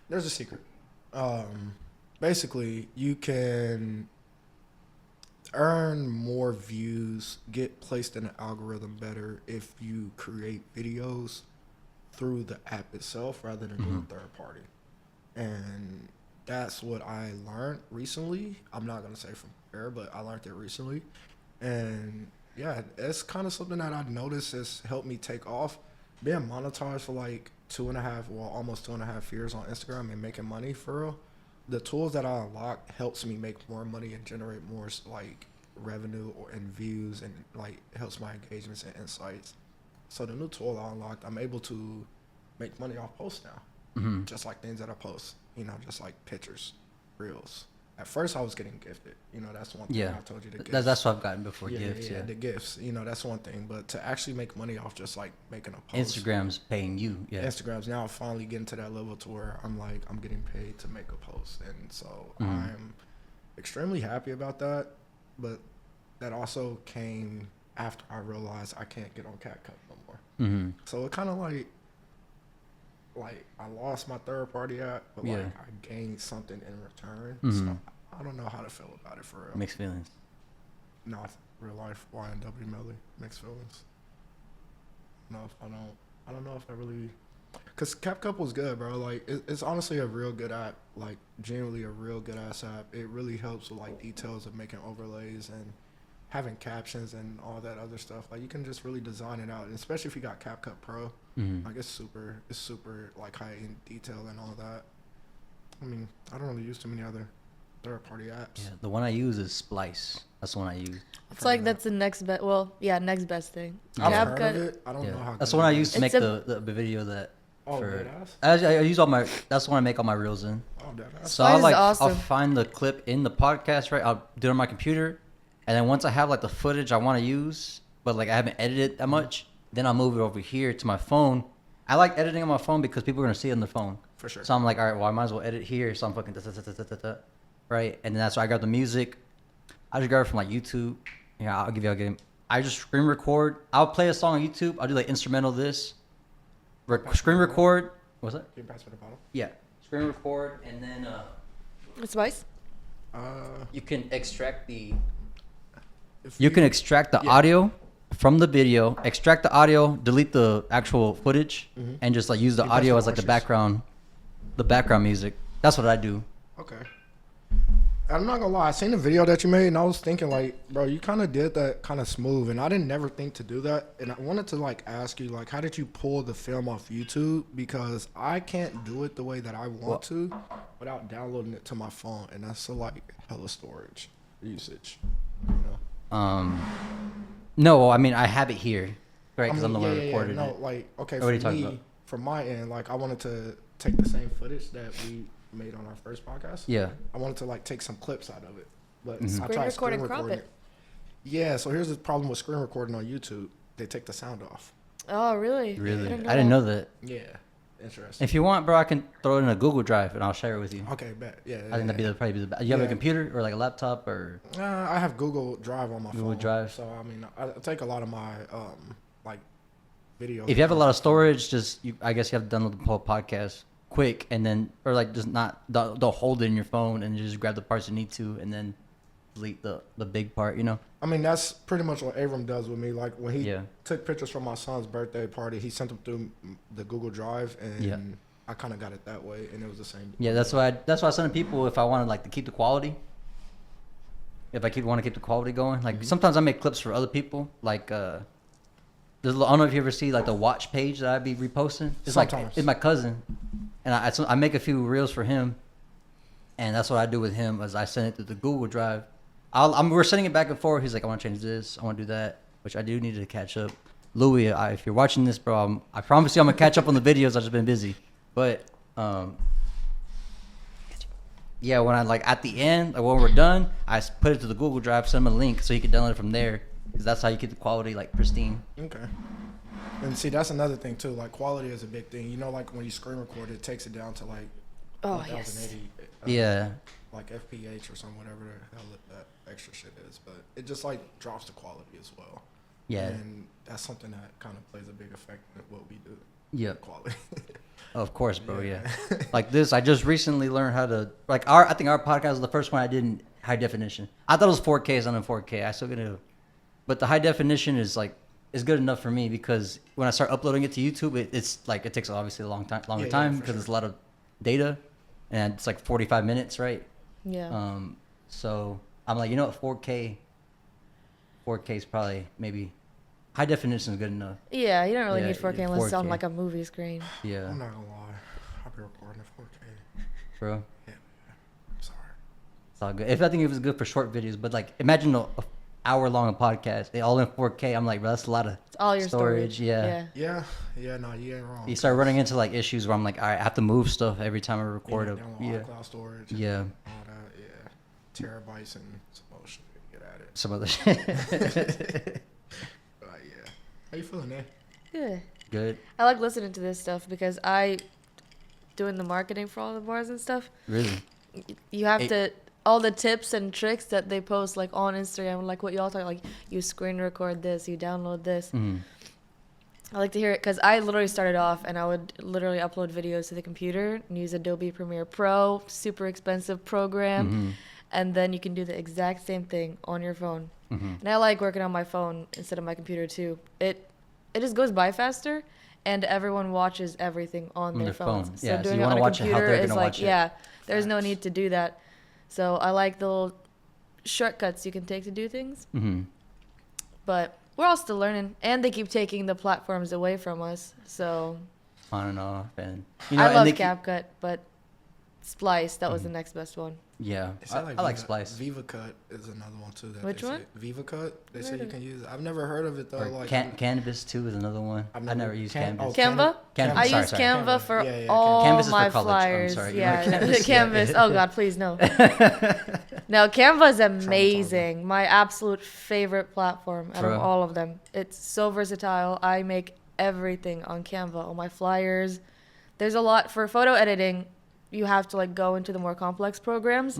There's a secret. Basically, you can earn more views, get placed in the algorithm better if you create videos through the app itself rather than doing third party. And that's what I learned recently. I'm not gonna say from where, but I learned it recently. And yeah, it's kind of something that I've noticed has helped me take off. Being monetized for like almost 2.5 years on Instagram and making money for real. The tools that I unlock helps me make more money and generate more like revenue and views, and like helps my engagements and insights. So the new tool I unlocked, I'm able to make money off posts now. Just like things that I post, you know, just like pictures, reels. At first I was getting gifted, you know, that's one thing.
Yeah.
I told you, the gifts.
That's what I've gotten before
yeah,
gifts. Yeah.
the gifts, you know, that's one thing. But to actually make money off just like making a post.
Instagram's paying you. Yeah.
Instagram's now finally getting to that level to where I'm like, I'm getting paid to make a post. And so I'm extremely happy about that. But that also came after I realized I can't get on CapCut no more.
Mm-hmm.
So it kind of like I lost my third party app, but
Yeah.
like I gained something in return.
Mhm.
So I don't know how to feel about it for real.
Mixed feelings.
No, real life YNW Melly, mixed feelings. No, I don't know if I really, cause CapCut was good, bro. Like it's honestly a real good app. Like genuinely a real good ass app. It really helps with like details of making overlays and having captions and all that other stuff. Like you can just really design it out, and especially if you got CapCut Pro.
Mm-hmm.
Like it's super like high in detail and all that. I mean, I don't really use too many other third party apps.
Yeah, the one I use is Splice. That's the one I use.
It's like that's the next best. Well, yeah, next best thing.
I've heard
CapCut.
of it. I don't know how.
That's the
good
one I
it
use
is.
to make
It's
the video that.
Oh,
for,
deadass?
I use all my. That's the one I make all my reels in.
Oh, deadass.
So
Splice
I'll
is
like
awesome.
I'll find the clip in the podcast, right? I'll do it on my computer, and then once I have like the footage I want to use, but like I haven't edited that much, then I'll move it over here to my phone. I like editing on my phone because people are gonna see it on the phone.
For sure.
So I'm like, all right, well I might as well edit here. So I'm fucking da, right, and then that's why I grab the music. I just grab it from like YouTube. Yeah, I'll give you a game. I just screen record. I'll play a song on YouTube. I'll do like instrumental this. Screen record. What's that?
Can you pass me the bottle?
Yeah. Screen record, and then
Spice.
you can extract the.
If
You can extract the
Yeah.
audio from the video. Extract the audio. Delete the actual footage,
Mhm.
and just like use the
Yeah, that's
audio
what
as like the
I use.
background. The background music. That's what I do.
Okay. I'm not gonna lie. I seen the video that you made, and I was thinking, like, bro, you kind of did that kind of smooth, and I didn't never think to do that. And I wanted to like ask you, like, how did you pull the film off YouTube? Because I can't do it the way that I want to, without downloading it to my phone, and that's like hella storage usage. You know?
No, I mean I have it here, right? Because
I
I'm the
mean,
one who recorded
No,
it.
like, okay,
What are you
for
talking
me,
about?
from my end, like, I wanted to take the same footage that we made on our first podcast.
Yeah.
I wanted to like take some clips out of it, but
Mhm.
I
Screen
tried
record
screen
and crop
recording
it.
Yeah, so here's the problem with screen recording on YouTube: they take the sound off.
Oh, really?
Really,
I
I didn't know that.
Yeah, interesting.
If you want, bro, I can throw it in a Google Drive and I'll share it with you.
Okay, bet. Yeah,
I think that'd be probably be the best. You have a
Yeah.
computer or like a laptop or?
I have Google Drive on my
Google
phone.
Drive.
So I mean, I take a lot of my like videos.
If you have a lot of storage, just I guess you have to download the whole podcast quick and then, or like just not don't hold it in your phone and just grab the parts you need to and then delete the big part. You know?
I mean, that's pretty much what Abram does with me. Like when he
Yeah.
took pictures from my son's birthday party, he sent them through the Google Drive, and
Yeah.
I kind of got it that way, and it was the same.
Yeah, that's why I send people if I wanted like to keep the quality. If I want to keep the quality going, like sometimes I make clips for other people. Like, I don't know if you ever see like the watch page that I be reposting. It's
Sometimes.
like it's my cousin, and I make a few reels for him, and that's what I do with him. Is I send it to the Google Drive. We're sending it back and forth. He's like, I want to change this, I want to do that, which I do need to catch up. Louis, if you're watching this, bro, I promise you I'm gonna catch up on the videos. I've just been busy, but yeah, when I like at the end, like when we're done, put it to the Google Drive, send him a link so he can download it from there, because that's how you keep the quality like pristine.
Okay. And see, that's another thing too. Like quality is a big thing. You know, like when you screen record, it takes it down to like
Oh, yes.
1080.
Yeah,
Like FPH or something, whatever the hell that extra shit is. But it just like drops the quality as well.
yeah,
And that's something that kind of plays a big effect in what we do.
yeah.
Quality.
Of course, bro. Yeah. Like this, I just recently learned how to like I think our podcast was the first one I did in high definition. I thought it was 4K, it's not in 4K. I still gonna, but the high definition is like is good enough for me because when I start uploading it to YouTube, it's like it takes obviously a longer
Yeah,
time
for
because
sure.
it's a lot of data, and it's like 45 minutes, right?
Yeah.
So I'm like, you know what, 4K is probably maybe high definition is good enough.
Yeah, you don't really
Yeah,
need 4K unless it's on
4K.
like a movie screen.
Yeah,
I'm not gonna lie. I'll be recording at 4K.
bro.
Yeah, I'm sorry.
It's all good. I think it was good for short videos, but like imagine a hour long podcast, they all in 4K. I'm like, bro, that's a lot of
It's all your storage.
Yeah.
Yeah, no, you ain't wrong.
You start running into like issues where I'm like, all right, I have to move stuff every time I record
Yeah,
it.
download
Yeah,
iCloud storage.
yeah,
All that, yeah. Terabytes and some other shit. Get at it.
some other shit.
Yeah. How you feeling, man?
Good.
Good,
I like listening to this stuff because I doing the marketing for all the bars and stuff.
really.
You have
Hey.
to all the tips and tricks that they post like on Instagram, like what y'all talk, like you screen record this, you download this. I like to hear it because I literally started off and I would literally upload videos to the computer and use Adobe Premiere Pro, super expensive program, and then you can do the exact same thing on your phone. And I like working on my phone instead of my computer too. It just goes by faster, and everyone watches everything on their phones.
phone.
So
Yeah, so
doing
you
it on
wanna
a
watch it how
computer
they're
is
gonna
like,
watch it.
yeah, there's no need to do that. So I like the little shortcuts you can take to do things. But we're all still learning, and they keep taking the platforms away from us. So
On and off, and
I love
they keep-
CapCut, but Splice, that was the next best one.
Yeah,
They say
I like
Viva-
Splice.
VivaCut is another one too. That
Which
they
one?
Say. VivaCut. They say
Heard
you
of
can use it. I've never heard of it though.
Or
Like
Canvas too is another one. I never used Canvas.
Canva?
Canva,
I
sorry,
use
sorry.
Canva
Canva.
for
Yeah, yeah,
all
Canvas is for
my
college. I'm
flyers.
sorry.
Yeah,
Canvas,
Canvas.
yeah.
Oh God, please no. No, Canva is amazing. My absolute favorite platform out
Bro.
of all of them. It's so versatile. I make everything on Canva. All my flyers. There's a lot for photo editing. You have to like go into the more complex programs,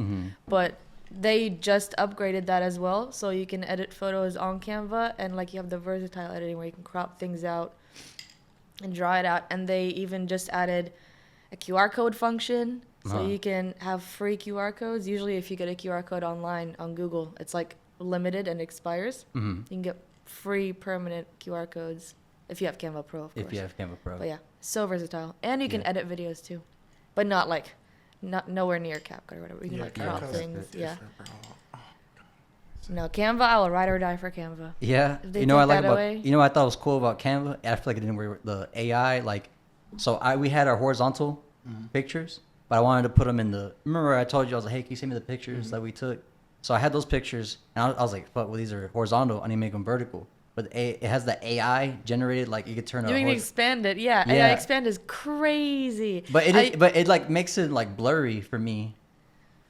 but they just upgraded that as well, so you can edit photos on Canva, and like you have the versatile editing where you can crop things out and draw it out. And they even just added a QR code function, so you can have free QR codes. Usually if you get a QR code online on Google, it's like limited and expires. You can get free permanent QR codes if you have Canva Pro, of course.
If you have Canva Pro.
But yeah, so versatile. And you can
Yeah.
edit videos too, but not like nowhere near CapCut or whatever. You can like crop
CapCut's
things. Yeah.
different, bro.
No, Canva, I will ride or die for Canva.
Yeah,
If they
you know what I
take
like
that
about
away-
you know what I thought was cool about Canva. I feel like it didn't work with the AI. Like, so we had our horizontal pictures, but I wanted to put them in the. Remember I told you I was like, hey, can you send me the pictures that we took? So I had those pictures, and I was like, fuck, well these are horizontal. I need to make them vertical. But it has the AI generated, like you could turn
You
a.
can expand it. Yeah,
Yeah.
AI expand is crazy.
But it like makes it like blurry for me.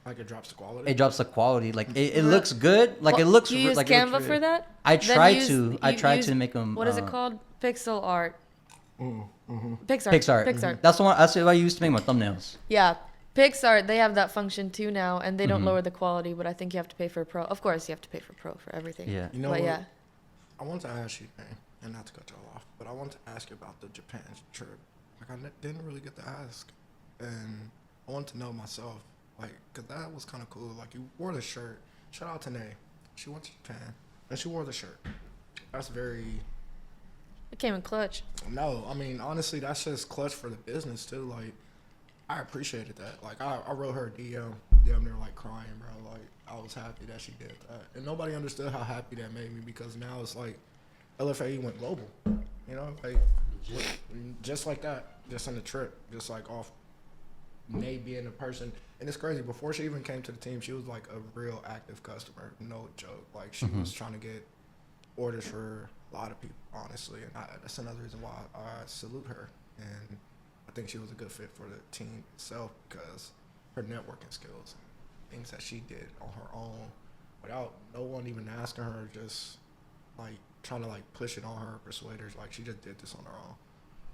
Like it drops the quality.
It drops the quality. Like it looks good. Like it looks
You
re-
use
like it looks
Canva
re-
for that?
I
Then
tried
use-
to. I
you
tried
use-
to make them.
What is it called? Pixel art.
Mm-hmm.
Pixar.
Pixar. That's the one. That's what I used to make my thumbnails.
Yeah, PixArt, they have that function too now, and they don't lower the quality, but I think you have to pay for Pro. Of course, you have to pay for Pro for everything.
Yeah.
You know
But
what?
yeah,
I want to ask you, man, and not to cut you all off, but I want to ask you about the Japan trip. Like I didn't really get to ask, and I want to know myself, like, cause that was kind of cool. Like you wore the shirt. Shout out to Nay. She went to Japan and she wore the shirt. That's very.
it came in clutch.
No, I mean honestly, that's just clutch for the business too. Like, I appreciated that. Like, I wrote her a DM, damn near like crying, bro. Like, I was happy that she did that, and nobody understood how happy that made me because now it's like LFAE went global. You know, like just like that, just on the trip, just like off May being a person. And it's crazy. Before she even came to the team, she was like a real active customer. No joke. Like she was trying to get orders for a lot of people, honestly. And that's another reason why I salute her. And I think she was a good fit for the team itself because her networking skills, things that she did on her own, without no one even asking her, just like trying to like push it on her, persuade her. Like she just did this on her own.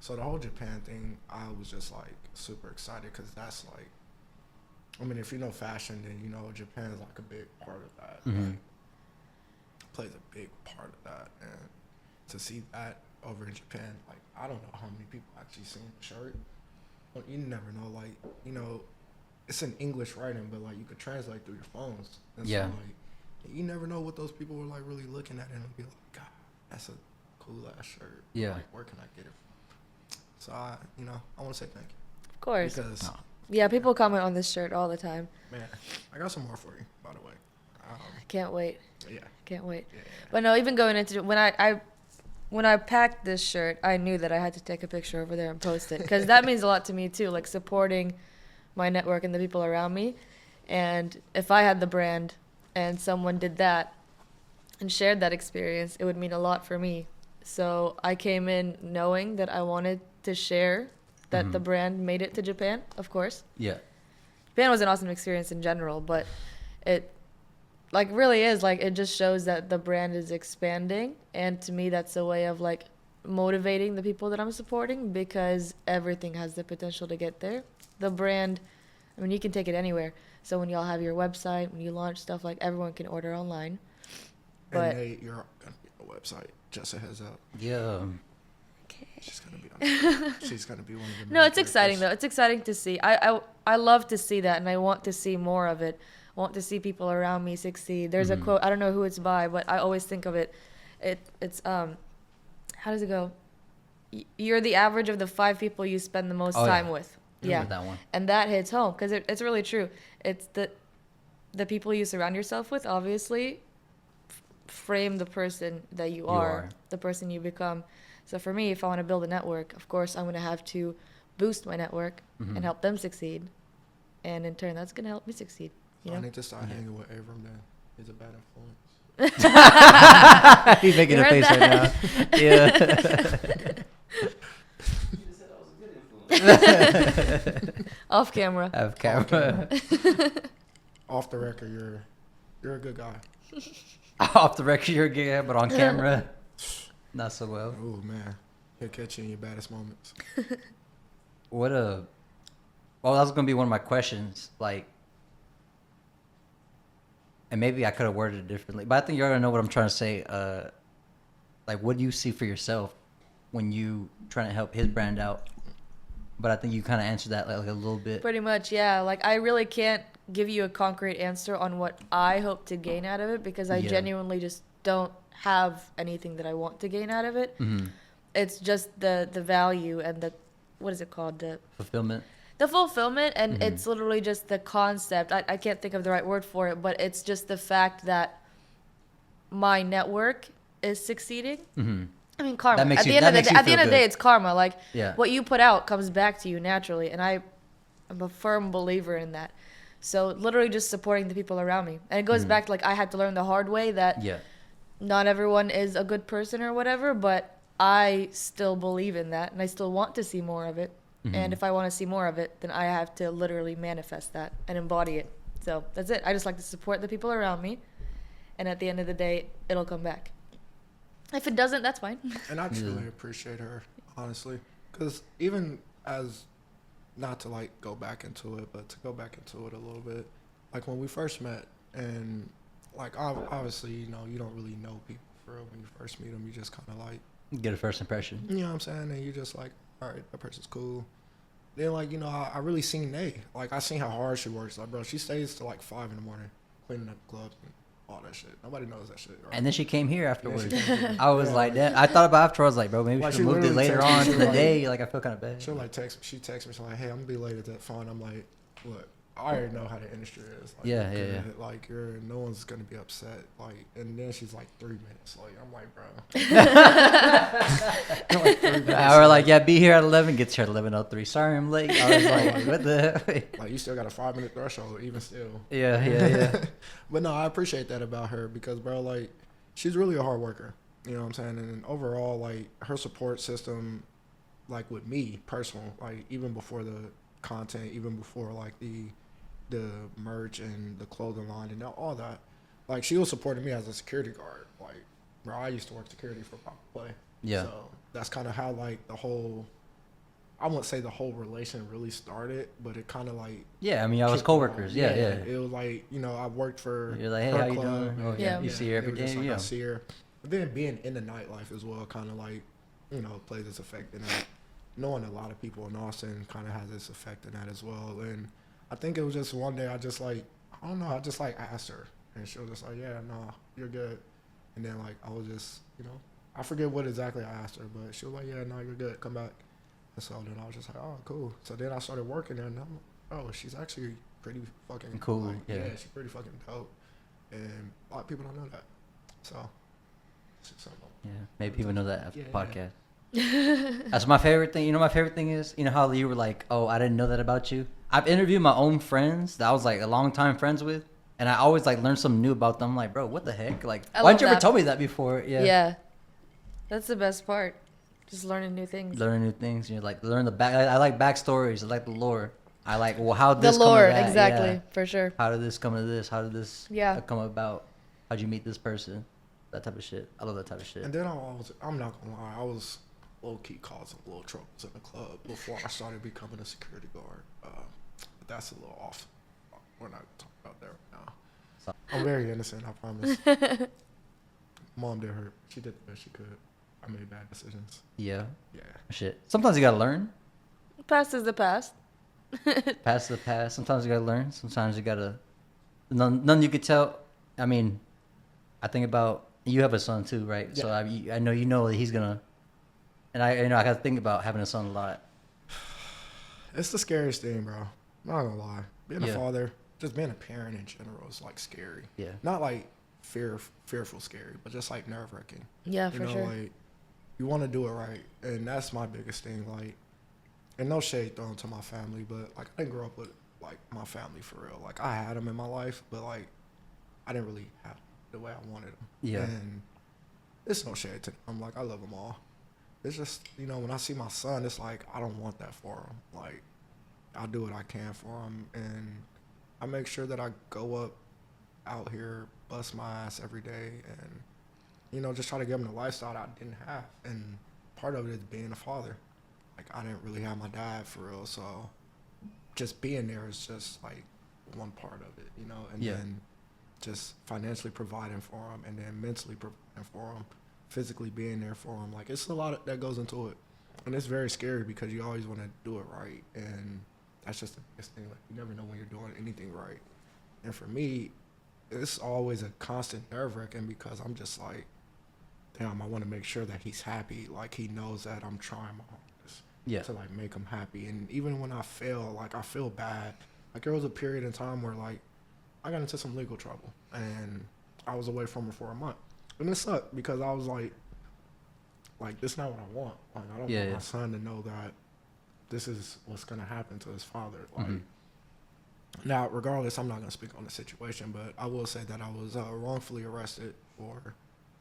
So the whole Japan thing, I was just like super excited because that's like, I mean, if you know fashion, then you know Japan is like a big part of that. Like, plays a big part of that, and to see that over in Japan, like I don't know how many people actually seen the shirt. But you never know, like you know, it's in English writing, but like you could translate through your phones. And
Yeah.
So, like, you never know what those people were like really looking at it and be like, God, that's a cool ass shirt.
Yeah.
Like, where can I get it from? So I want to say thank you
Of course.
because
Yeah, people comment on this shirt all the time.
man, I got some more for you, by the way.
Can't wait.
Yeah.
Can't wait.
Yeah.
But no, even going into when I packed this shirt, I knew that I had to take a picture over there and post it because that means a lot to me too, like supporting my network and the people around me. And if I had the brand and someone did that and shared that experience, it would mean a lot for me. So I came in knowing that I wanted to share that the brand made it to Japan, of course.
Yeah.
Japan was an awesome experience in general, but it like really is like it just shows that the brand is expanding, and to me that's a way of like motivating the people that I'm supporting because everything has the potential to get there. The brand I mean, you can take it anywhere. So when y'all have your website, when you launch stuff, like everyone can order online. But
And Nate, you're gonna be on the website. Just a heads up.
Yeah.
She's gonna be on. She's gonna be one of the.
no,
main
it's exciting
characters.
though. It's exciting to see. I love to see that, and I want to see more of it. I want to see people around me succeed. There's a quote. I don't know who it's by, but I always think of it. It's how does it go? You're the average of the 5 people you spend the most
Oh,
time
yeah.
with.
I
Yeah,
remember that one.
and that hits home because it's really true. It's the people you surround yourself with, obviously, frame the person that you are, the person you become. So for me, if I want to build a network, of course, I'm going to have to boost my network and help them succeed. And in turn, that's going to help me succeed. You
I
know?
need to start hanging with Abram then. He's a bad influence.
He's making
You
a
heard
face right now. Yeah.
Off camera.
I have camera.
Off the record, you're a good guy.
Off the record, you're good, but on camera, not so well.
Oh man, he'll catch you in your baddest moments.
What a. Well, that was gonna be one of my questions, like, and maybe I could have worded it differently, but I think you're gonna know what I'm trying to say. Like, what do you see for yourself when you trying to help his brand out? But I think you kind of answered that like a little bit.
Pretty much, yeah. Like, I really can't give you a concrete answer on what I hope to gain out of it because I genuinely just don't have anything that I want to gain out of it. It's just the value and the, what is it called? The
Fulfillment.
And it's literally just the concept. I can't think of the right word for it, but it's just the fact that my network is succeeding. I mean, karma.
That makes
At the
you-
end
that
of the
makes
day,
you
at the
feel
end of the day,
good.
it's karma. Like,
Yeah.
what you put out comes back to you naturally, and I'm a firm believer in that. So literally just supporting the people around me. And it goes back to, like, I had to learn the hard way that
Yeah.
not everyone is a good person or whatever, but I still believe in that, and I still want to see more of it. And if I want to see more of it, then I have to literally manifest that and embody it. So that's it. I just like to support the people around me, and at the end of the day, it'll come back. If it doesn't, that's fine.
And I truly appreciate her, honestly, because even as, not to like go back into it, but to go back into it a little bit, like when we first met, and like obviously, you know, you don't really know people for real when you first meet them. You just kind of like,
Get a first impression.
you know what I'm saying, and you just like, all right, that person's cool. Then like, you know, I really seen Nay. Like I seen how hard she works. Like bro, she stays till like 5 in the morning cleaning up clubs and all that shit. Nobody knows that shit. Right?
And then she came here afterwards.
she came here.
I was
Yeah,
like
like-
that. I thought about after. I was like, bro, maybe we
Like,
should
she
have moved it
literally
later
texted
on
me,
to the
like-
day. Like I feel kind of bad.
She'll like she texts me, she's like, hey, I'm gonna be late at that phone. I'm like, look, I already know how the industry is. Like,
Yeah,
you're
yeah,
good. Like no one's gonna be upset. Like, and then she's like 3 minutes late. I'm like, bro. Like 3 minutes
I was like,
late.
yeah, be here at 11. Gets here at 11:03. Sorry, I'm late. I was like, what the?
Like you still got a 5-minute threshold, even still.
Yeah.
But no, I appreciate that about her because, bro, like, she's really a hard worker. You know what I'm saying? And overall, like, her support system, like, with me, personal, like, even before the content, even before, like, the merch and the clothing line and all that, like, she was supporting me as a security guard. Like, bro, I used to work security for Pop Play.
Yeah.
So that's kind of how, like, the whole, I wouldn't say the whole relation really started, but it kind of, like,
Yeah, I mean, I was
kicked
coworkers.
off.
Yeah.
It was like, you know, I worked for
You're like, hey,
her
how you
club,
doing?
and-
Oh, yeah.
Yeah.
You see her every
it was just
day.
like
Yeah.
I see her. But then being in the nightlife as well kind of like, you know, plays its effect in that. Knowing a lot of people in Austin kind of has its effect in that as well. And I think it was just one day I just like, I don't know, I just like asked her. And she was just like, yeah, no, you're good. And then like, I was just, you know, I forget what exactly I asked her, but she was like, yeah, no, you're good, come back. And so then I was just like, oh, cool. So then I started working there, and I'm like, oh, she's actually pretty fucking
Cool,
like,
yeah.
she's pretty fucking dope. And a lot of people don't know that. So, it's just something.
Yeah. Maybe people know that after the
Yeah.
podcast. That's my favorite thing. You know, my favorite thing is, you know how you were like, oh, I didn't know that about you. I've interviewed my own friends that I was like a long time friends with, and I always like learn something new about them. I'm like, bro, what the heck? Like,
I
why
love
didn't you ever
that.
tell me that before?
Yeah. That's the best part. Just learning new things.
Learning new things. You know, like learn the back. I like backstories. I like the lore. I like, well, how did
The
this
lore,
come to that?
exactly,
Yeah.
for sure.
How did this come to this? How did this come about? How'd you meet this person? That type of shit. I love that type of shit.
And then I'm not gonna lie, I was low key causing little troubles in the club before I started becoming a security guard. I that's a little off. We're not talking about that right now.
So-
I'm very innocent, I promise. Mom did her. She did the best she could. I made bad decisions.
Yeah.
Yeah.
Shit. Sometimes you gotta learn.
Past is the past.
Past the past. Sometimes you gotta learn. Sometimes you gotta. None you could tell. I mean, I think about you have a son too, right?
Yeah.
So I know you know that he's gonna. And I gotta think about having a son a lot.
It's the scariest thing, bro. I'm not gonna lie. Being
Yeah.
a father, just being a parent in general is like scary.
Yeah.
Not like fearful scary, but just like nerve wracking.
Yeah,
You
for
know,
sure.
like you want to do it right, and that's my biggest thing. Like, and no shade thrown to my family, but like I didn't grow up with like my family for real. Like I had them in my life, but like I didn't really have the way I wanted them.
Yeah.
And it's no shade to them. Like I love them all. It's just, you know, when I see my son, it's like I don't want that for him. Like I'll do what I can for him, and I make sure that I go up out here, bust my ass every day, and you know, just try to give him the lifestyle that I didn't have. And part of it is being a father. Like I didn't really have my dad for real, so just being there is just like one part of it, you know. And
Yeah.
then just financially providing for him, and then mentally providing for him, physically being there for him. Like it's a lot that goes into it, and it's very scary because you always want to do it right, and that's just the biggest thing. Like you never know when you're doing anything right. And for me, it's always a constant nerve wracking because I'm just like, damn, I want to make sure that he's happy. Like he knows that I'm trying my hardest
Yeah.
to like make him happy. And even when I fail, like I feel bad. Like there was a period in time where like I got into some legal trouble and I was away from her for a month. And it sucked because I was like this is not what I want. Like I don't want my son to know that this is what's gonna happen to his father. Like now, regardless, I'm not gonna speak on the situation, but I will say that I was wrongfully arrested for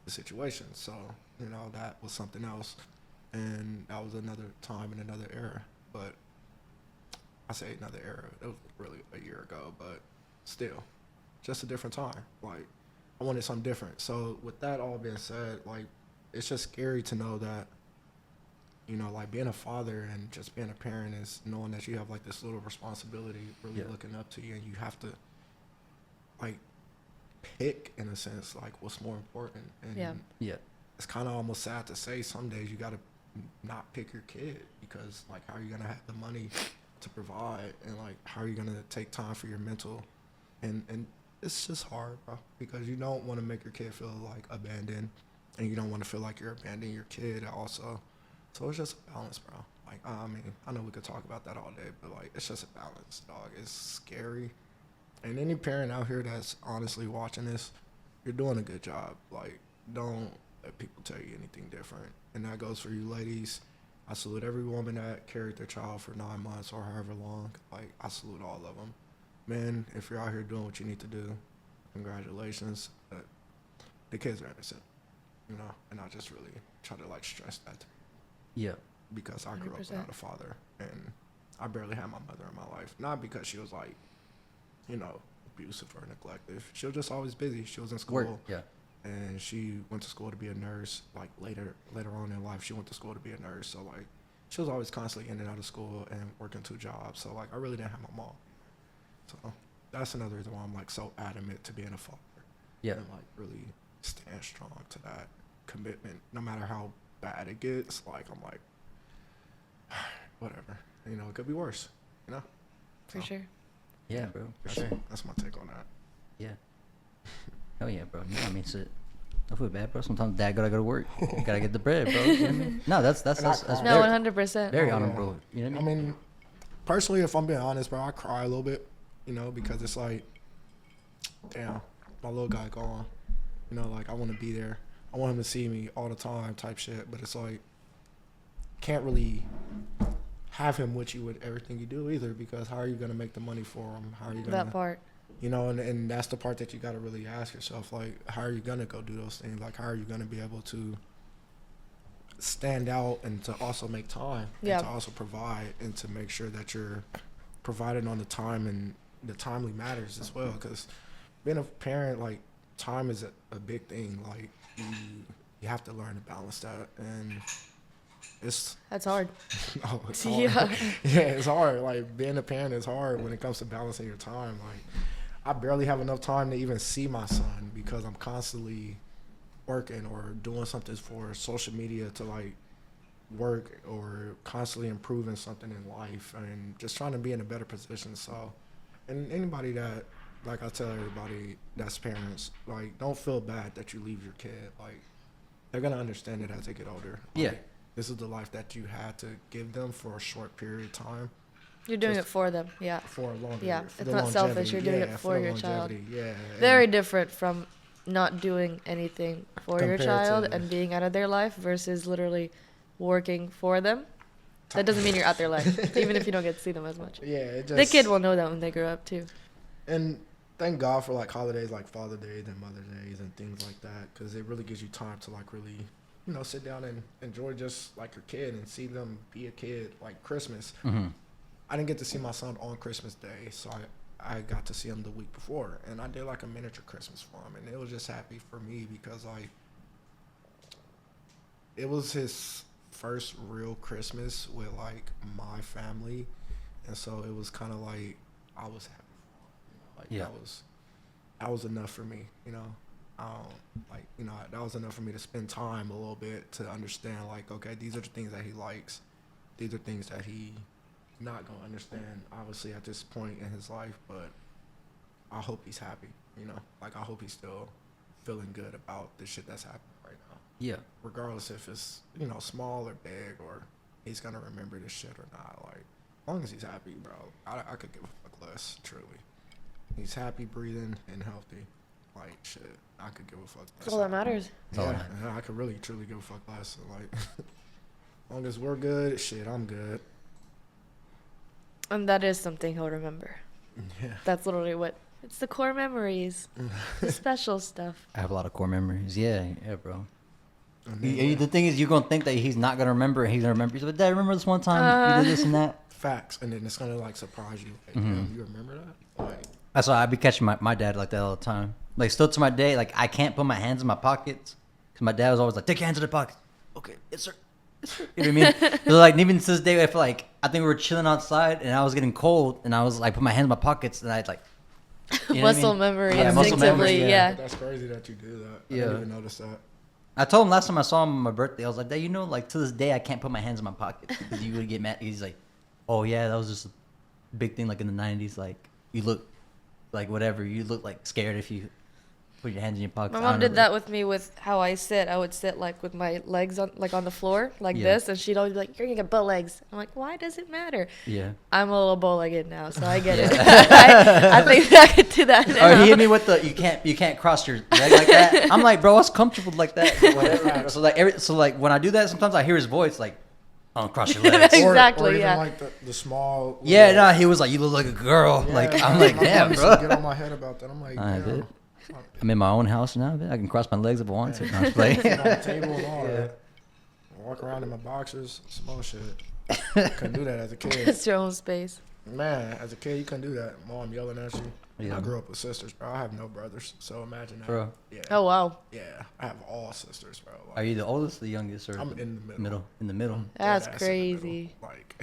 the situation. So you know that was something else, and that was another time in another era. But I say another era. It was really a year ago, but still, just a different time. Like I wanted something different. So with that all being said, like it's just scary to know that, you know, like being a father and just being a parent is knowing that you have like this little responsibility really looking up to you, and you have to like pick in a sense like what's more important. And
Yeah.
it's kind of almost sad to say some days you got to not pick your kid because like how are you going to have the money to provide, and like how are you going to take time for your mental, and it's just hard, bro, because you don't want to make your kid feel like abandoned, and you don't want to feel like you're abandoning your kid also. So it's just a balance, bro. Like, I mean, I know we could talk about that all day, but like, it's just a balance, dog. It's scary. And any parent out here that's honestly watching this, you're doing a good job. Like, don't let people tell you anything different. And that goes for you ladies. I salute every woman that carried their child for 9 months or however long. Like, I salute all of them. Men, if you're out here doing what you need to do, congratulations. But the kids are innocent, you know? And I just really try to, like, stress that to
Yeah.
because I grew up
100%.
without a father, and I barely had my mother in my life. Not because she was like, you know, abusive or neglectful. She was just always busy. She was in school,
Work. Yeah.
and she went to school to be a nurse. Like later on in life, she went to school to be a nurse. So like, she was always constantly in and out of school and working 2 jobs. So like, I really didn't have my mom. So that's another reason why I'm like so adamant to being a father.
Yeah.
And like really stand strong to that commitment, no matter how bad it gets. Like I'm like, whatever, you know, it could be worse, you know.
For
So,
sure.
Yeah, bro. For
that's,
sure.
that's my take on that.
Yeah. Hell yeah, bro. You know, I mean, shit. Don't feel bad, bro. Sometimes dad gotta go to work. You gotta get the bread, bro. You know what I mean? No, that's
And I
very,
No, 100%.
very
Oh,
honorable. You know what
I mean, personally, if I'm being honest, bro, I cry a little bit, you know, because it's like, damn, my little guy gone. You know, like I want to be there. I want him to see me all the time, type shit. But it's like, can't really have him with you with everything you do either, because how are you gonna make the money for him? How are you gonna,
That part.
you know? And that's the part that you gotta really ask yourself, like, how are you gonna go do those things? Like, how are you gonna be able to stand out and to also make time,
Yeah.
and to also provide, and to make sure that you're providing on the time, and the timely matters as well, because being a parent, like, time is a big thing. Like, you have to learn to balance that, and it's
That's hard.
oh, it's hard.
Yeah.
Yeah, it's hard. Like being a parent is hard when it comes to balancing your time. Like I barely have enough time to even see my son because I'm constantly working or doing something for social media to like work or constantly improving something in life and just trying to be in a better position. So, and anybody that, like I tell everybody that's parents, like don't feel bad that you leave your kid. Like they're gonna understand it as they get older. Like,
Yeah.
this is the life that you had to give them for a short period of time.
You're doing
Just
it for them. Yeah.
For a longer,
Yeah,
for
it's
the
not selfish,
longevity.
you're doing it
Yeah,
for
the
your child.
longevity. Yeah,
Very
and
different from not doing anything for your
Compared
child
to-
and being out of their life versus literally working for them. That doesn't mean you're out their life, even if you don't get to see them as much.
yeah, it just,
The kid will know that when they grow up too.
And thank God for like holidays like Father Days and Mother Days and things like that, because it really gives you time to like really, you know, sit down and enjoy just like your kid and see them be a kid. Like Christmas,
Mm-hmm.
I didn't get to see my son on Christmas Day, so I got to see him the week before, and I did like a miniature Christmas for him, and it was just happy for me because like it was his first real Christmas with like my family, and so it was kind of like I was happy. Like
Yeah.
that was enough for me, you know. Like, you know, that was enough for me to spend time a little bit to understand like, okay, these are the things that he likes. These are things that he not gonna understand obviously at this point in his life, but I hope he's happy, you know. Like I hope he's still feeling good about the shit that's happening right now.
Yeah.
Regardless if it's, you know, small or big or he's gonna remember this shit or not. Like as long as he's happy, bro, I could give a fuck less, truly. He's happy, breathing, and healthy. Like, shit, I could give a fuck less.
That's all that matters.
That's all
Yeah, yeah, I could really, truly give a fuck less. So, like, as long as we're good, shit, I'm good.
And that is something he'll remember.
Yeah.
That's literally what it's the core memories, the special stuff.
I have a lot of core memories. Yeah, bro.
And then,
The thing is, you're gonna think that he's not gonna remember, and he's gonna remember. He's like, Dad, remember this one time you did this and that?
facts, and then it's gonna like surprise you. Like,
Mhm.
damn, you remember that? Like,
That's why I be catching my dad like that all the time. Like still to my day, like I can't put my hands in my pockets because my dad was always like, "Take your hands in the pockets." Okay, yes sir. Yes, sir. You know what I mean? So like even to this day, I feel like I think we were chilling outside and I was getting cold and I was like put my hands in my pockets and I'd like you know what I
Muscle
mean?
memory,
Yeah, muscle
instinctively,
memory,
yeah.
that's crazy that you do that. I
Yeah.
didn't even notice that.
I told him last time I saw him on my birthday, I was like, Dad, you know, like to this day I can't put my hands in my pockets because you would get mad. He's like, oh yeah, that was just a big thing like in the 90s. Like you look like whatever, you look like scared if you put your hands in your pockets.
My
I
mom
don't
did
know.
that with me with how I sit. I would sit like with my legs on the floor like
Yeah.
this, and she'd always be like, "You're gonna get bow legs." I'm like, "Why does it matter?"
Yeah.
I'm a little bow-legged now, so I get
Yeah.
it. I think I could do that now.
Or he hit me with the you can't cross your leg like that. I'm like, bro, I was comfortable like that. But whatever. So like when I do that, sometimes I hear his voice like, "Don't cross your legs."
Exactly,
Or even
yeah.
like the small.
Yeah,
little-
no, he was like, "You look like a girl."
Yeah,
Like
man,
I'm like,
my
damn,
mom used
bro.
to get on my head about that. I'm like,
I
damn.
did. I'm in my own house now. Man. I can cross my legs if I want to. No, I'm just
Sit
playing.
on the table and all that. Walk around in my boxers, small shit. Couldn't do that as a kid.
It's your own space.
Man, as a kid, you couldn't do that. Mom yelling at you.
Yeah.
I grew up with sisters, bro. I have no brothers, so imagine that.
Bro.
Yeah.
Oh wow,
Yeah, I have all sisters, bro. Like,
Are you the oldest, or the youngest, or
I'm in the middle.
In the middle.
that's
Dead ass in the middle.
crazy.
Like,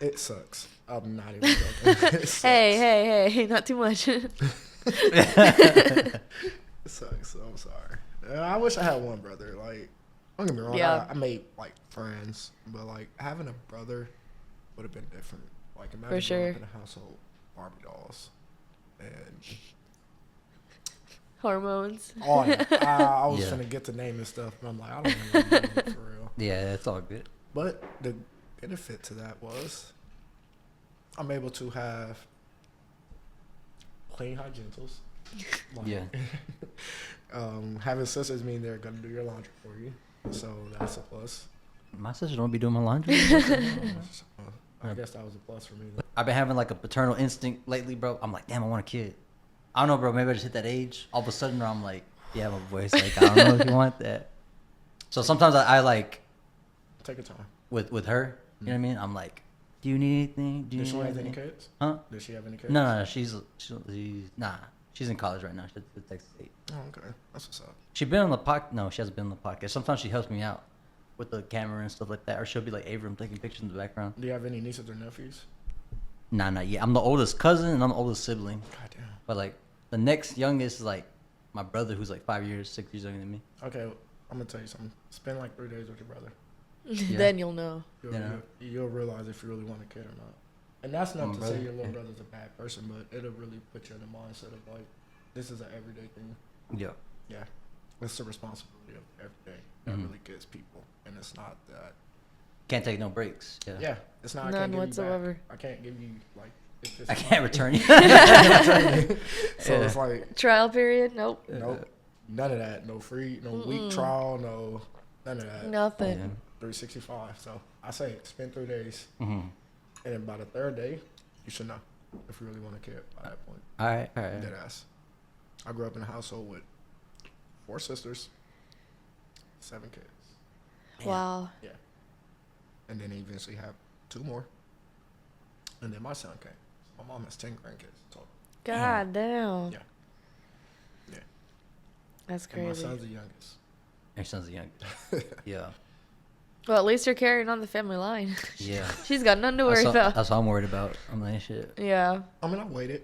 it sucks. I'm not even joking. It sucks.
Hey, not too much.
It sucks. So I'm sorry. I wish I had one brother. Like, don't get me wrong.
Yeah.
I made like friends, but like having a brother would have been different. Like, imagine
For
growing
sure.
up in a household, Barbie dolls, and
Hormones.
all that. I was
Yeah.
finna get to naming stuff, but I'm like, I don't know what to name it for real.
Yeah, it's all good.
But the benefit to that was I'm able to have clean hygienitals. Like,
Yeah.
Having sisters mean they're gonna do your laundry for you, so that's a plus.
My sister don't be doing my laundry.
I guess that was a plus for me.
I've been having like a paternal instinct lately, bro. I'm like, damn, I want a kid. I don't know, bro. Maybe I just hit that age. All of a sudden, I'm like, yeah, my voice. Like, I don't know if you want that. So sometimes I like
Take your time.
with her. You know what I mean? I'm like, do you need anything? Do you
Did she
need
have any
anything?
kids?
Huh?
Did she have any kids?
No. She's nah. She's in college right now. She's at Texas State.
Oh, okay. That's what's up.
She's been on the podcast. No, she hasn't been on the podcast. Sometimes she helps me out. with the camera and stuff like that, or she'll be like Abram taking pictures in the background.
Do you have any nieces or nephews?
Nah, not yet. I'm the oldest cousin and I'm the oldest sibling.
God damn.
But like the next youngest is like my brother, who's like 5 years, 6 years younger than me.
Okay, I'm gonna tell you something. Spend like 3 days with your brother.
Yeah.
Then you'll know.
You'll realize if you really want a kid or not. And that's not
My
to
brother,
say your little
yeah.
brother's a bad person, but it'll really put you in the mindset of like, this is an everyday thing.
Yeah.
Yeah, it's the responsibility of every day that
Mhm.
really gets people, and it's not that.
Can't take no breaks. Yeah.
Yeah, it's not. I
None
can't give
whatsoever.
You back. I can't give you like. If it's
I can't return you.
So
Yeah.
it's like
Trial period? Nope.
nope, none of that. No free, no week trial, no none of that.
Nothing.
Yeah.
365. So I say spend 3 days,
Mm-hmm.
and then by the third day, you should know if you really want a kid by that point.
All right. All right.
Dead ass. I grew up in a household with 4 sisters, 7 kids.
Wow.
Yeah. And then eventually have 2 more. And then my son came. My mom has 10 grandkids. So
God damn.
Yeah. Yeah.
That's
And my
crazy.
son's the youngest.
Your son's the youngest. Yeah.
Well, at least you're carrying on the family line.
Yeah.
She's got nothing to worry about.
That's what I'm worried about. I'm like, shit.
Yeah.
I mean, I waited.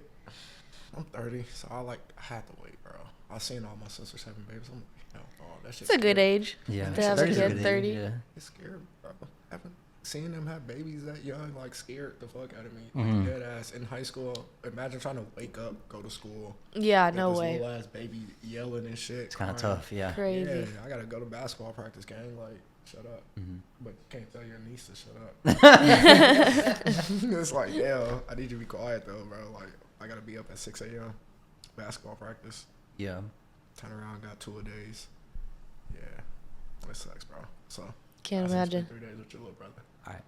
I'm 30, so I had to wait, bro. I seen all my sisters having babies. I'm like, hell, oh, that shit's
It's a good
scary.
age.
Yeah.
To have a
30's
kid,
good age,
30.
Yeah.
It's scary, bro. Seeing them have babies that young, like, scared the fuck out of me.
Mhm.
Dead ass. In high school, imagine trying to wake up, go to school.
Yeah,
get
no
this
way.
little ass baby yelling and shit.
It's kind of
crying.
tough. Yeah.
Crazy.
Yeah, I gotta go to basketball practice, gang. Like, shut up.
Mm-hmm.
But can't tell your niece to shut up. It's like, damn, I need you to be quiet though, bro. Like, I gotta be up at 6 a.m. basketball practice.
Yeah.
Turn around, got 2 a days. Yeah, it sucks, bro. So
Can't
I said
imagine.
spend 3 days with your little brother.
All right.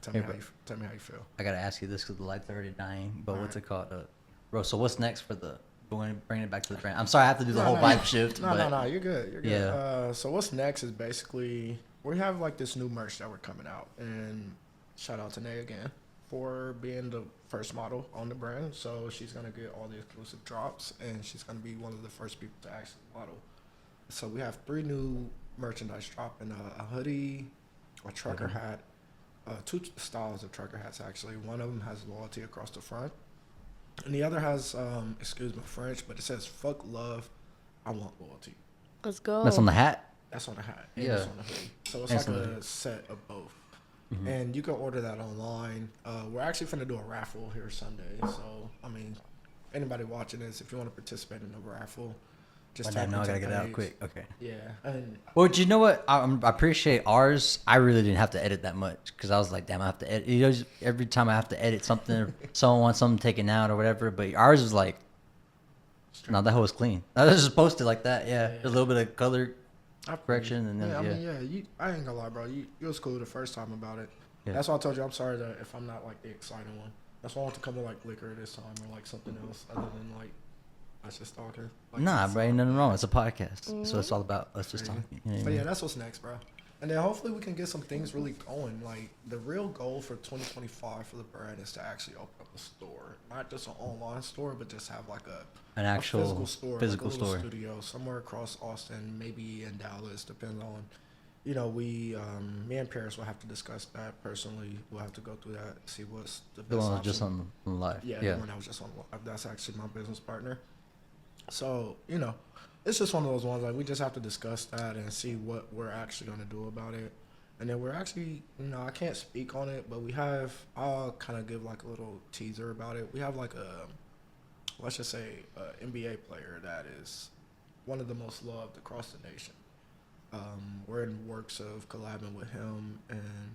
Tell me
Hey,
how
bro.
tell me how you feel.
I gotta ask you this because the lights are already dying. But what's
Alright.
it called, bro? So what's next for the bringing it back to the brand? I'm sorry, I have to do the whole
No,
vibe shift.
No,
but
no, you're good. You're good.
Yeah.
So what's next is basically we have like this new merch that we're coming out, and shout out to Nay again for being the first model on the brand. So she's gonna get all the exclusive drops, and she's gonna be one of the first people to actually model. So we have 3 new merchandise dropping: a hoodie, a trucker hat, 2 styles of trucker hats actually. One of them has loyalty across the front, and the other has excuse my French, but it says "fuck love, I want loyalty."
Let's go.
that's on the hat.
That's on the hat. And
Yeah.
it's on the hoodie. So it's
That's
like
on the
a
hoodie.
set of both.
Mhm.
And you can order that online. We're actually finna do a raffle here Sunday. So, I mean, anybody watching this, if you want to participate in the raffle, just
I
type
know I
into
gotta get it out
page.
quick. Okay.
Yeah. And
Well, do you know what? I appreciate ours. I really didn't have to edit that much because I was like, damn, I have to edit. You know, just every time I have to edit something, or someone wants something taken out or whatever. But ours was like, no, that whole was clean. I was just posted like that. Yeah,
Yeah.
a little bit of color
I
correction and then
yeah,
yeah.
I mean, yeah, I ain't gonna lie, bro. You was cool the first time about it.
Yeah.
That's why I told you I'm sorry that if I'm not like the exciting one. That's why I want to come with like liquor this time or like something else other than like us just talking. Like,
Nah,
that's-
bro, ain't nothing wrong. It's a podcast, so it's all about us just
Yeah.
talking. You know what I
But yeah,
mean?
that's what's next, bro. And then hopefully we can get some things really going. Like the real goal for 2025 for the brand is to actually open up a store, not just an online store, but just have like
An
a
actual
physical store,
physical
like a little
store.
studio somewhere across Austin, maybe in Dallas, depends on. You know, me and Paris will have to discuss that personally. We'll have to go through that, see what's the best
The one
option.
just on live.
Yeah,
Yeah.
the one that was just on live. That's actually my business partner. So, you know, it's just one of those ones, like, we just have to discuss that and see what we're actually going to do about it. And then we're actually, you know, I can't speak on it, but I'll kind of give, like, a little teaser about it. We have, like, let's just say, an NBA player that is one of the most loved across the nation. We're in works of collabing with him and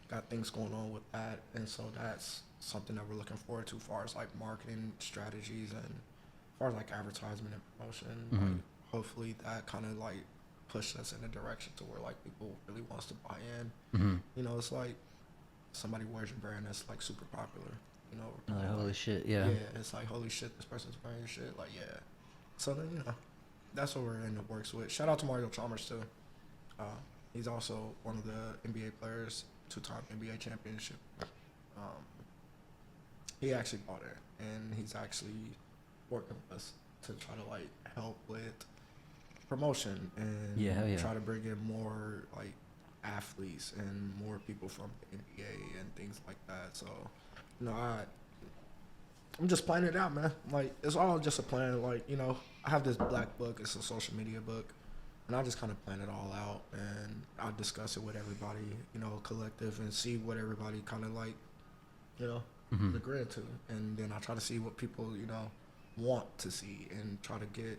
got things going on with that, and so that's something that we're looking forward to as far as like marketing strategies and as far as like advertisement and promotion.
Mhm.
Like, hopefully that kind of like pushes us in a direction to where like people really wants to buy in.
Mm-hmm.
You know, it's like somebody wears your brand that's like super popular. You know,
Like, holy
like,
shit, yeah.
it's like holy shit, this person's wearing your shit. Like yeah, so then you know, that's what we're in the works with. Shout out to Mario Chalmers too. He's also one of the NBA players, 2-time NBA championship. He actually bought it, and he's actually working with us to try to like help with promotion and
Yeah, hell yeah.
try to bring in more like athletes and more people from the NBA and things like that. So, I'm just planning it out, man. Like, it's all just a plan. Like, I have this black book. It's a social media book. And I just kind of plan it all out. And I discuss it with everybody, collective, and see what everybody kind of like, agree to. And then I try to see what people, want to see and try to get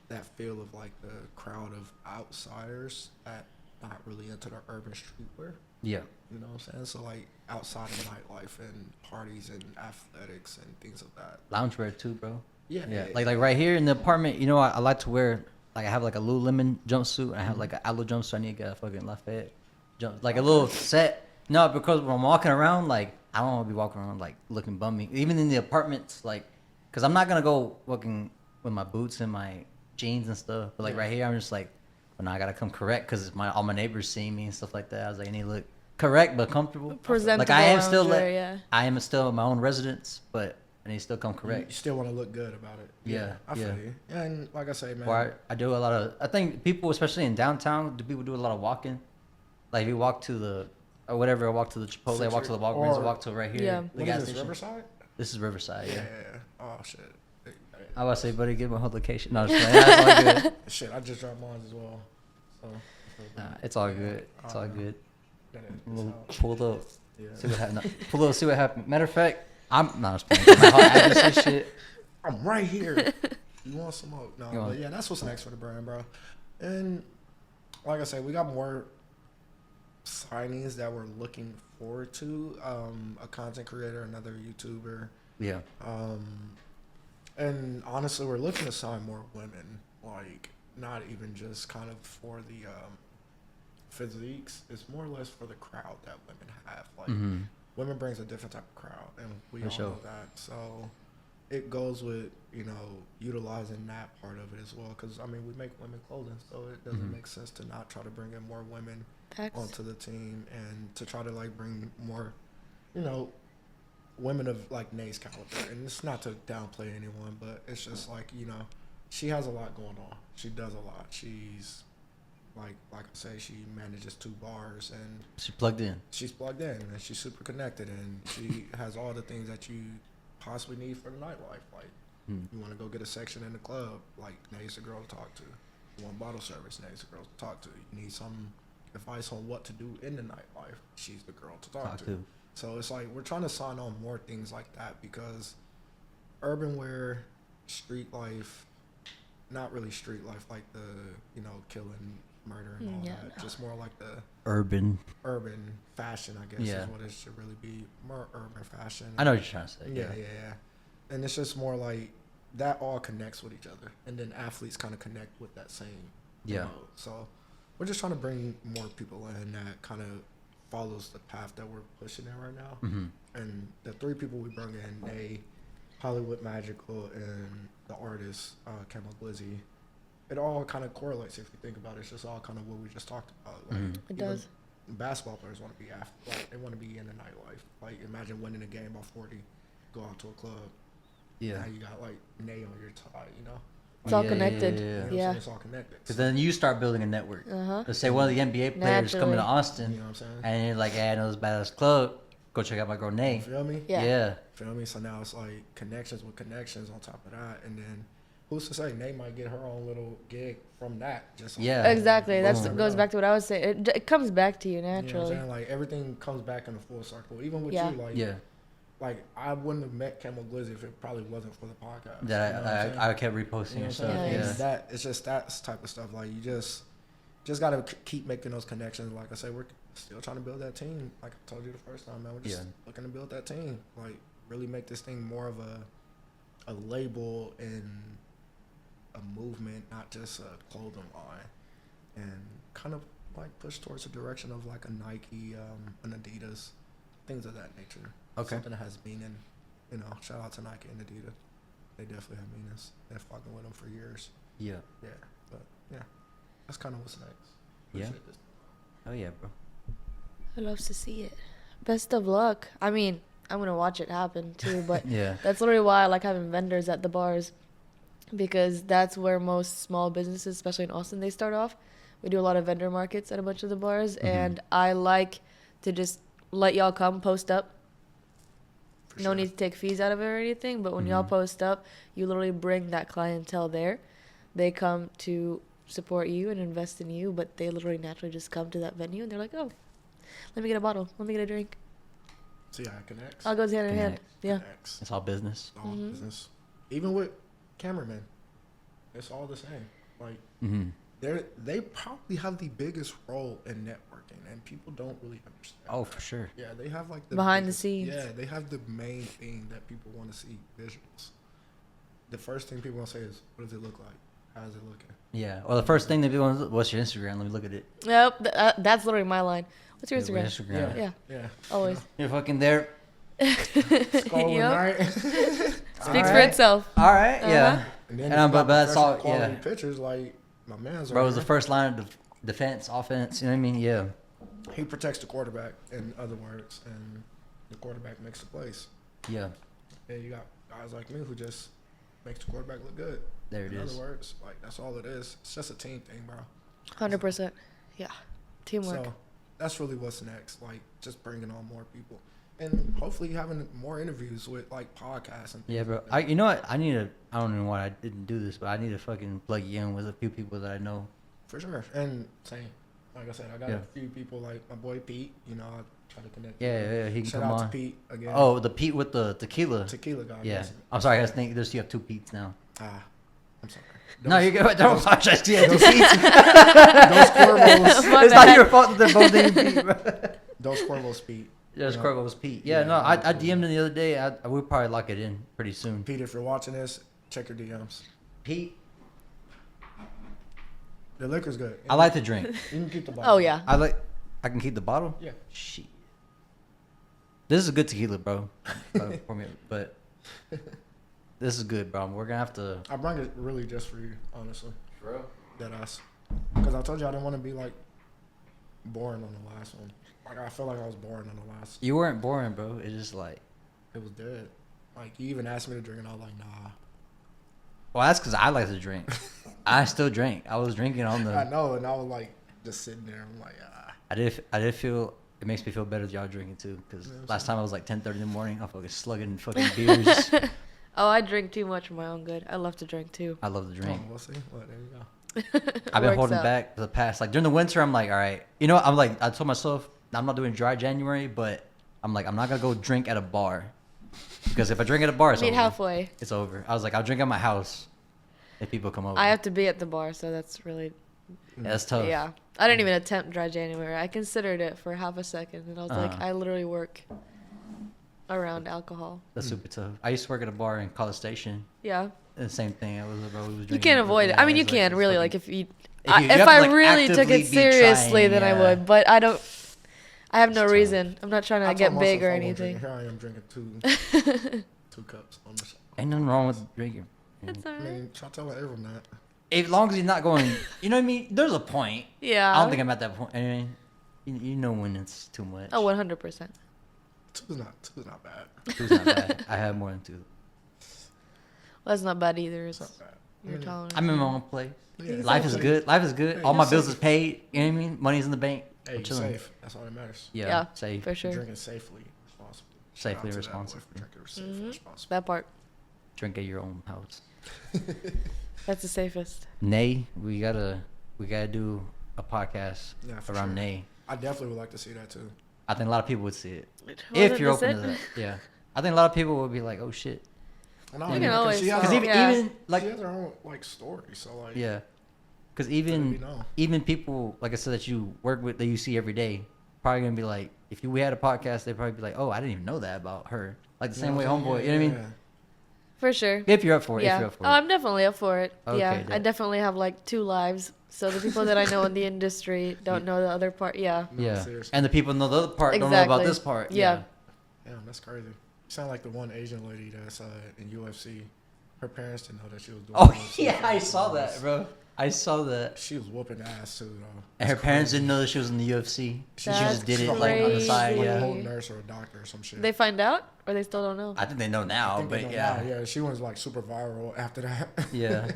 that feel of, like, the crowd of outsiders that not really into the urban streetwear.
Yeah.
You know what I'm saying? So, like, outside of nightlife and parties and athletics and things of that.
Loungewear too, bro.
Yeah.
Like right here in the apartment, I like to wear, like, I have like a Lululemon jumpsuit. And I have like an Aloe jumpsuit. I need to get a fucking LAFE jump, like a little set. No, because when I'm walking around, like, I don't want to be walking around like looking bummy. Even in the apartments, like, because I'm not gonna go walking with my boots and my jeans and stuff. But like right here, I'm just like, well, now I gotta come correct because all my neighbors see me and stuff like that. I was like, I need to look correct but comfortable.
Presentable.
Like I am still,
loungewear,
I am still in my own residence, but I need to still come
You
correct.
still want to look good about it.
Yeah,
I feel you. And like I say, man.
Or I do a lot of. I think people, especially in downtown, people do a lot of walking. Like if you walk to the or whatever, I walk to the Chipotle, I walk to the Walgreens, I walk to right here.
Yeah.
The
What
gas
is this,
station.
Riverside?
This is Riverside. Yeah.
Oh, shit.
I was say, buddy, give my whole location. No, just playing. That's all good.
Shit, I just dropped mine as well. So,
Nah, it's all good. It's all good.
that is-
We'll
it's
pull up.
Yeah.
See what happened. Pull up. See what happened. Matter of fact, I'm not just playing. My whole address and shit.
I'm right here. You want some more? No,
Go on.
but yeah, that's what's next for the brand, bro. And like I said, we got more signings that we're looking forward to. A content creator, another YouTuber.
Yeah.
And honestly, we're looking to sign more women. Like, not even just kind of for the physiques. It's more or less for the crowd that women have. Like, women brings a different type of crowd, and we all know that. So it goes with, utilizing that part of it as well. Because, I mean, we make women clothing, so it doesn't make sense to not try to bring in more women onto the team and to try to, like, bring more, women of, like, Nay's caliber. And it's not to downplay anyone, but it's just, like, she has a lot going on. She does a lot. She's, like I say, she manages 2 bars, and
She plugged in.
she's plugged in, and she's super connected, and she has all the things that you possibly need for the nightlife. Like, you want to go get a section in the club, like, Nay's the girl to talk to. You want bottle service, Nay's the girl to talk to. You need some advice on what to do in the nightlife, she's the girl to talk to. So it's like we're trying to sign on more things like that, because urban wear, street life, not really street life like the, killing, murder and all that. Just more like the
Urban
fashion, I guess,
Yeah.
is what it should really be. More urban fashion.
I know what you're trying to say.
Yeah. And it's just more like that all connects with each other, and then athletes kind of connect with that same.
Yeah.
mode. So we're just trying to bring more people in that kind of follows the path that we're pushing in right now. And the 3 people we brought in, they, Hollywood Magical, and the artist, Camo Glizzy, it all kind of correlates if you think about it. It's just all kind of what we just talked about. Like,
It does.
Basketball players want to be like, they want to be in the nightlife. Like, imagine winning a game by 40, go out to a club.
Yeah.
Now you got, like, Nay on your tie,
It's all
Yeah,
connected.
You know what I'm
Yeah.
saying? It's all connected.
Because then you start building a network.
Uh-huh.
Let's say one of the NBA players coming to
Naturally.
Austin,
You know what I'm saying?
and you're like, hey, I know this badass club. Go check out my girl
You
Nay.
feel me?
Yeah.
Feel me? So now it's like connections with connections on top of that, and then who's to say Nate might get her own little gig from that? Just
Yeah.
Exactly. That
Boom.
goes back to what I was saying. It comes back to you
You know what I'm
naturally.
saying? Like, everything comes back in a full circle. Even with
Yeah.
you, like,
Yeah.
like I wouldn't have met Camo Glizzy if it probably wasn't for the podcast.
That
You know what I'm saying?
I kept reposting
You know
your
what I'm
stuff.
saying?
Yeah.
Yeah.
And that it's just that type of stuff. Like, you just gotta keep making those connections. Like I say, we're still trying to build that team. Like I told you the first time, man, we're just looking to build that team. Like, really make this thing more of a label and a movement, not just a clothing line, and kind of like push towards the direction of like a Nike, an Adidas, things of that nature.
Okay.
Something that has meaning. Shout out to Nike and Adidas. They definitely have meanings. They're fucking with them for years.
Yeah.
Yeah, but yeah, that's kind of what's next.
Yeah.
Appreciate this.
Oh yeah, bro.
I love to see it. Best of luck. I mean, I'm gonna watch it happen too, but
Yeah.
that's literally why I like having vendors at the bars, because that's where most small businesses, especially in Austin, they start off We do a lot of vendor markets at a bunch of the bars,
Mm-hmm.
and I like to just let y'all come post up.
For
No
sure.
need to take fees out of it or anything, but when y'all
Mm-hmm.
post up, you literally bring that clientele there. They come to support you and invest in you, but they literally naturally just come to that venue and they're like, oh, let me get a bottle, let me get a drink.
See how it connects.
All goes hand in hand.
Connect.
Yeah.
Connects.
It's all business.
All business. Even with cameramen, it's all the same. Like
Mm-hmm.
they probably have the biggest role in networking, and people don't really understand.
Oh, for sure.
Yeah, they have like the
Behind the
biggest-
scenes.
Yeah, they have the main thing that people want to see, visuals. The first thing people want to say is, "What does it look like? How's it looking?"
Yeah. Well, the first thing that people want is, what's your Instagram? Let me look at it.
Yep. That's literally my line. What's your
Yeah,
Instagram?
Instagram.
Yeah.
Yeah.
Always.
You're fucking there.
Scrolling,
Yep.
right?
Speaks for
Alright.
itself.
All right.
Uh-huh.
Yeah.
And then
And
if
I'm-
you got
but that's all-
professional quality
yeah.
pictures, like my man's.
Bro,
right
was the
here.
first line of defense, offense. You know what I mean? Yeah.
He protects the quarterback, in other words, and the quarterback makes the plays.
Yeah.
And you got guys like me who just makes the quarterback look good.
There it
In
is.
other words, like that's all it is. It's just a team thing, bro.
100%. Yeah. Teamwork.
So that's really what's next. Like just bringing on more people, and hopefully having more interviews with like podcasts and.
Yeah,
things
bro.
like that.
You know what? I need to. I don't know why I didn't do this, but I need to fucking plug you in with a few people that I know.
For sure, and same. Like I said, I got
Yeah.
a few people like my boy Pete. You know, I try to connect.
Yeah,
with him.
yeah, he can
Shout
come
out
on.
to Pete again.
Oh, the Pete with the tequila.
Tequila guy.
Yeah.
yes.
I'm sorry. I was thinking you have two Pete's now.
Ah, I'm sorry.
No, you're good. Don't apologize. You have two
those-
Pete's.
Those Cuervos.
My
It's not
bad.
your fault that they're both named Pete, bro.
Those Cuervos Pete.
Yes,
Yeah.
Corvo was Pete. Yeah,
Yeah,
no, I
absolutely.
DM'd him the other day. I we'll probably lock it in pretty soon.
Pete, if you're watching this, check your DMs.
Pete,
The liquor's good.
I like to drink.
You can keep the bottle.
Oh, yeah.
I can keep the bottle.
Yeah.
Shit. This is a good tequila, bro. For me, but this is good, bro. We're gonna have to.
I bring it really just for you, honestly.
Bro.
That ass. Because I told you I didn't want to be like boring on the last one. Like I feel like I was boring on the last.
You weren't boring, bro. It's just like,
It was dead. Like you even asked me to drink, and I was like, nah.
well, that's because I like to drink. I still drink. I was drinking on
I
the.
know, and I was like just sitting there. I'm like, ah.
I did feel. It makes me feel better that y'all drinking too. Because
Yeah,
last time I was like 10:30 in the morning. I'm fucking slugging fucking beers.
Oh, I drink too much for my own good. I love to drink too.
I love to drink.
Oh, we'll see. Well, there you go.
I've been
Works
holding
out.
back for the past, like during the winter. I'm like, all right, you know, I'm like, I told myself I'm not doing dry January, but I'm like, I'm not gonna go drink at a bar because if I drink at a bar, it's
Meet
over.
halfway.
It's over. I was like, I'll drink at my house if people come over.
I have to be at the bar, so that's really
Yeah, that's tough.
yeah. I didn't even attempt dry January. I considered it for half a second, and I was like,
Uh-huh.
I literally work around alcohol.
That's super tough. I used to work at a bar in College Station.
Yeah,
And the same thing. I was, bro, we was
you
drinking,
can't
but
avoid it.
yeah,
I mean, you
it's
can
it's
really
fucking-
like if you
If you
if
have to,
I
like,
really took
actively
it
be
seriously,
trying,
then I
yeah.
would. But I don't. I have no
It's tough.
reason. I'm not trying
I
to get
told
big or
myself I won't drink,
anything.
and Here I am drinking two cups on the side.
Ain't nothing wrong with drinking.
That's
I
alright.
mean, try telling everyone that.
As long as you're not going, you know what I mean? There's a point.
Yeah.
I don't think I'm at that point. I mean, you know when it's too much.
Oh, 100%.
Two's not bad.
Two's not bad. I have more than two.
Well, that's not bad either.
It's
It's
not bad.
you're tolerant.
I'm in my own place.
Yeah,
Life is
exactly.
good. Life is good.
Hey,
All my
you're
bills
safe.
is paid. You know what I mean? Money's in the bank.
Hey,
I'm
you're
chilling.
safe. That's all that matters.
Yeah,
Yeah,
safe.
for sure.
Drinking safely, responsibly.
Safely,
Shout out to that boy
responsibly.
for drinking safely,
Mhm.
responsibly.
That part.
Drink at your own house.
That's the safest.
Nay, we gotta do a podcast
Yeah, for
around
sure.
Nay.
I definitely would like to see that too.
I think a lot of people would see it
Wasn't
if you're
this
open
it?
to that. Yeah, I think a lot of people would be like, "Oh shit,"
And I
We
don't
can
know, 'cause
always
she has
because
her
even
own,
Yeah.
even like
she has her own like story. So like,
yeah, because
let me
even
know.
even people like I said that you work with that you see every day probably gonna be like, if we had a podcast, they'd probably be like, "Oh, I didn't even know that about her." Like the
You
same
know
way
what I'm
homeboy.
saying?
You know what I mean?
Yeah.
For sure.
If you're up for it,
Yeah.
if you're up for
Oh,
it.
I'm definitely up for it.
Okay,
Yeah. I
that-
definitely have like two lives. So the people that I know in the industry don't know the other part. Yeah.
No,
yeah,
seriously.
and the people know the other part don't know about
Exactly.
this part.
Yeah.
Damn, that's crazy. You sound like the one Asian lady that's in UFC. Her parents didn't know that she was doing.
Oh
UFC
yeah, I
for
saw
years.
that, bro. I saw that.
She was whooping ass too, though.
And her
It's
parents
crazy.
didn't know that she was in the UFC. She
That's
just did it
She's
like on the
crazy.
side.
Like a
Yeah,
whole nurse or a doctor or some shit.
They find out or they still don't know?
I think they know
I
now,
think they
but
know
yeah,
now, yeah, she was like super viral after that.
yeah.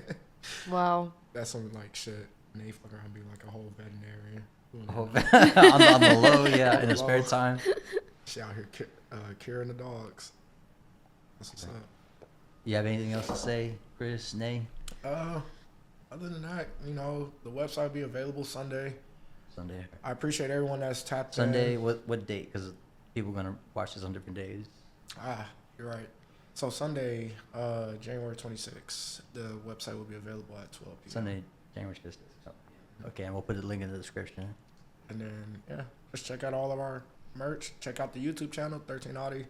Wow.
That's some like shit. And they fucking around be like a whole veterinarian. Doing
Oh,
that.
on the low, yeah, in his spare
Low.
time.
She out here curing the dogs. That's what's up.
You have anything else to say, Chris? Nay?
Other than that, you know, the website will be available Sunday.
Sunday.
I appreciate everyone that's tapped
Sunday,
in.
what date? Because people are going to watch this on different days.
You're right. So Sunday, January 26th, the website will be available at 12 p.m.
Sunday, January 5th. Okay, and we'll put a link in the description.
And then, yeah, just check out all of our merch. Check out the YouTube channel, 13 Audi.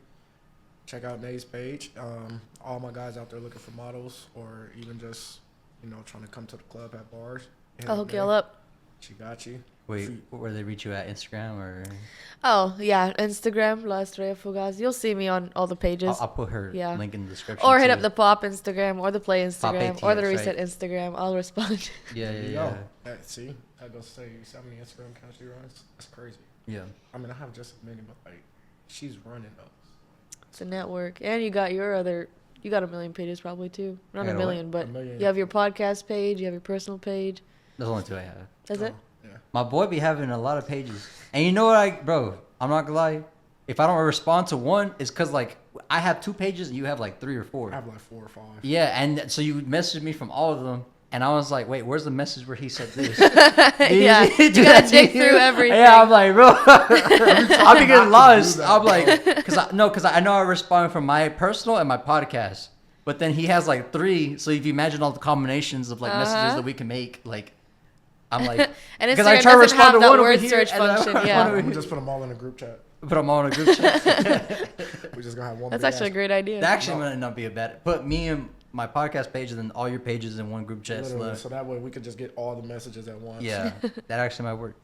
Check out Nay's page. All my guys out there looking for models or even just, you know, trying to come to the club at bars.
I'll hook y'all up.
She got you.
Wait, where do they reach you at? Instagram or?
Oh, yeah. Instagram, La Estrella Fugaz. You'll see me on all the pages.
I'll put her
Yeah.
link in the description.
Or hit
too.
up the Pop Instagram or the Play
Pop
Instagram or the
ATX,
Reset
right?
Instagram. I'll respond.
Yeah,
There you
yeah,
go.
yeah.
See, I go say, you see how many Instagram accounts she runs? That's crazy.
Yeah.
I mean, I have just as many, but like, she's running those.
It's a network. And you got your other, you got a million pages probably too. Not
I
a
got
million, but
A million.
you have your podcast page, you have your personal page.
There's only 2 I have.
That's it?
Yeah.
My boy be having a lot of pages. And you know what, bro, I'm not gonna lie. If I don't respond to one, it's because, like, I have 2 pages and you have, like, 3 or 4.
I have like 4 or 5.
Yeah, and so you messaged me from all of them. And I was like, wait, where's the message where he said this?
Yeah, you gotta dig through everything.
Yeah, I'm like, bro, I'll be getting lost.
that,
I'm like, because I know I respond from my personal and my podcast. But then he has like 3. So if you imagine all the combinations of like messages that we can make, like, I'm like,
And
because I
Instagram
try to
doesn't
respond
have
to
that
one over
word
here,
search
and then I
function.
respond
Yeah.
over
We
here.
just put them all in a group chat.
Put them all in a group chat.
We just gonna have one.
That's
big
actually a
ass-
great idea.
That actually might not be a bad. Put me and my podcast page and then all your pages in one group chat.
Literally, so that way we could just get all the messages at once.
Yeah, that actually might work.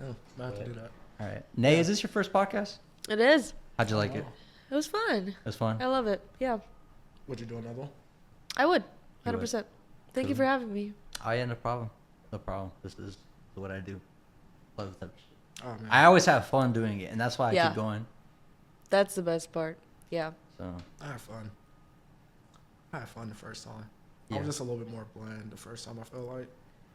Yeah, I have to do that.
All right, Nay, is this your first podcast?
It is.
How'd you like it?
It was fun.
It was fun.
I love it. Yeah.
Would you do another one?
I would.
You would.
100%. Thank you
Cool.
for having me.
Oh yeah, no problem. No problem. This is what I do. Love that shit.
Oh man.
I always have fun doing it, and that's why I
Yeah.
keep going.
That's the best part. Yeah.
So
I had fun. I had fun the first time. I
yeah,
was just a little bit more bland the first time. I felt like.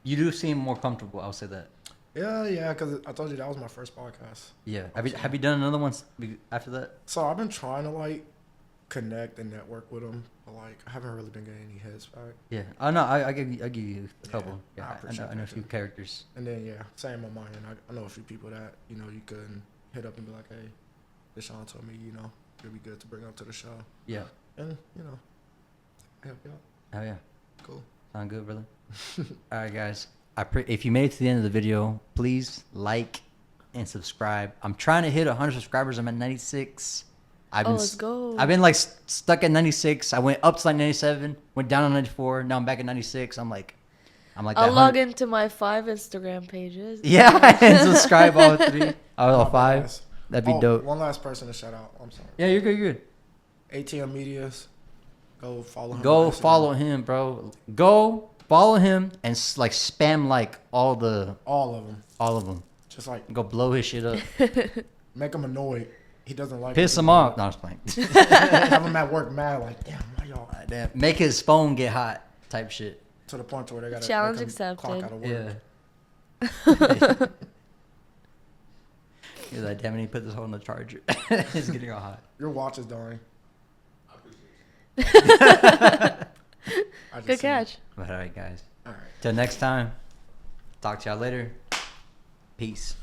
you do seem more comfortable. I'll say that.
Yeah, because I told you that was my first podcast.
Yeah. Have you done another one after that?
So I've been trying to like connect and network with them, but like I haven't really been getting any heads back.
Yeah. Oh no, I give you a couple.
I
Yeah,
appreciate
I know a
that,
few
too.
characters.
And then yeah, same on mine. I know a few people that you know you can hit up and be like, hey, Deshaun told me you know it'd be good to bring up to the show,
Yeah.
and you know, help you out.
Oh yeah.
Cool.
Sound good, brother. All right, guys. If you made it to the end of the video, please like and subscribe. I'm trying to hit 100 subscribers. I'm at 96.
Let's go.
I've been like stuck at 96. I went up to like 97, went down to 94. Now I'm back at 96. I'm like
I'll
that
log
100
into my 5 Instagram pages.
Yeah, and subscribe all 3, all
My
5.
ass.
That'd be
Oh,
dope.
One last person to shout out. I'm sorry.
Yeah, you're good. You're good.
ATM Medias. Go follow him.
Go
on Instagram.
follow him, bro. Go follow him and like spam like all of them.
All of them. Just like
Go blow his shit up.
make him annoyed. He doesn't like.
Piss
it.
him off. No, I'm just playing.
Have him at work mad. Like damn, why y'all?
Damn. Make his phone get hot type shit.
To the point where they got
Challenge
Clock
accepted.
out of work.
Yeah. He's like, damn it, he put this hole in the charger. It's getting all hot.
Your watch is dying. I just
Good
seen
catch.
it.
But all right, guys.
All right.
Till next time. Talk to y'all later. Peace.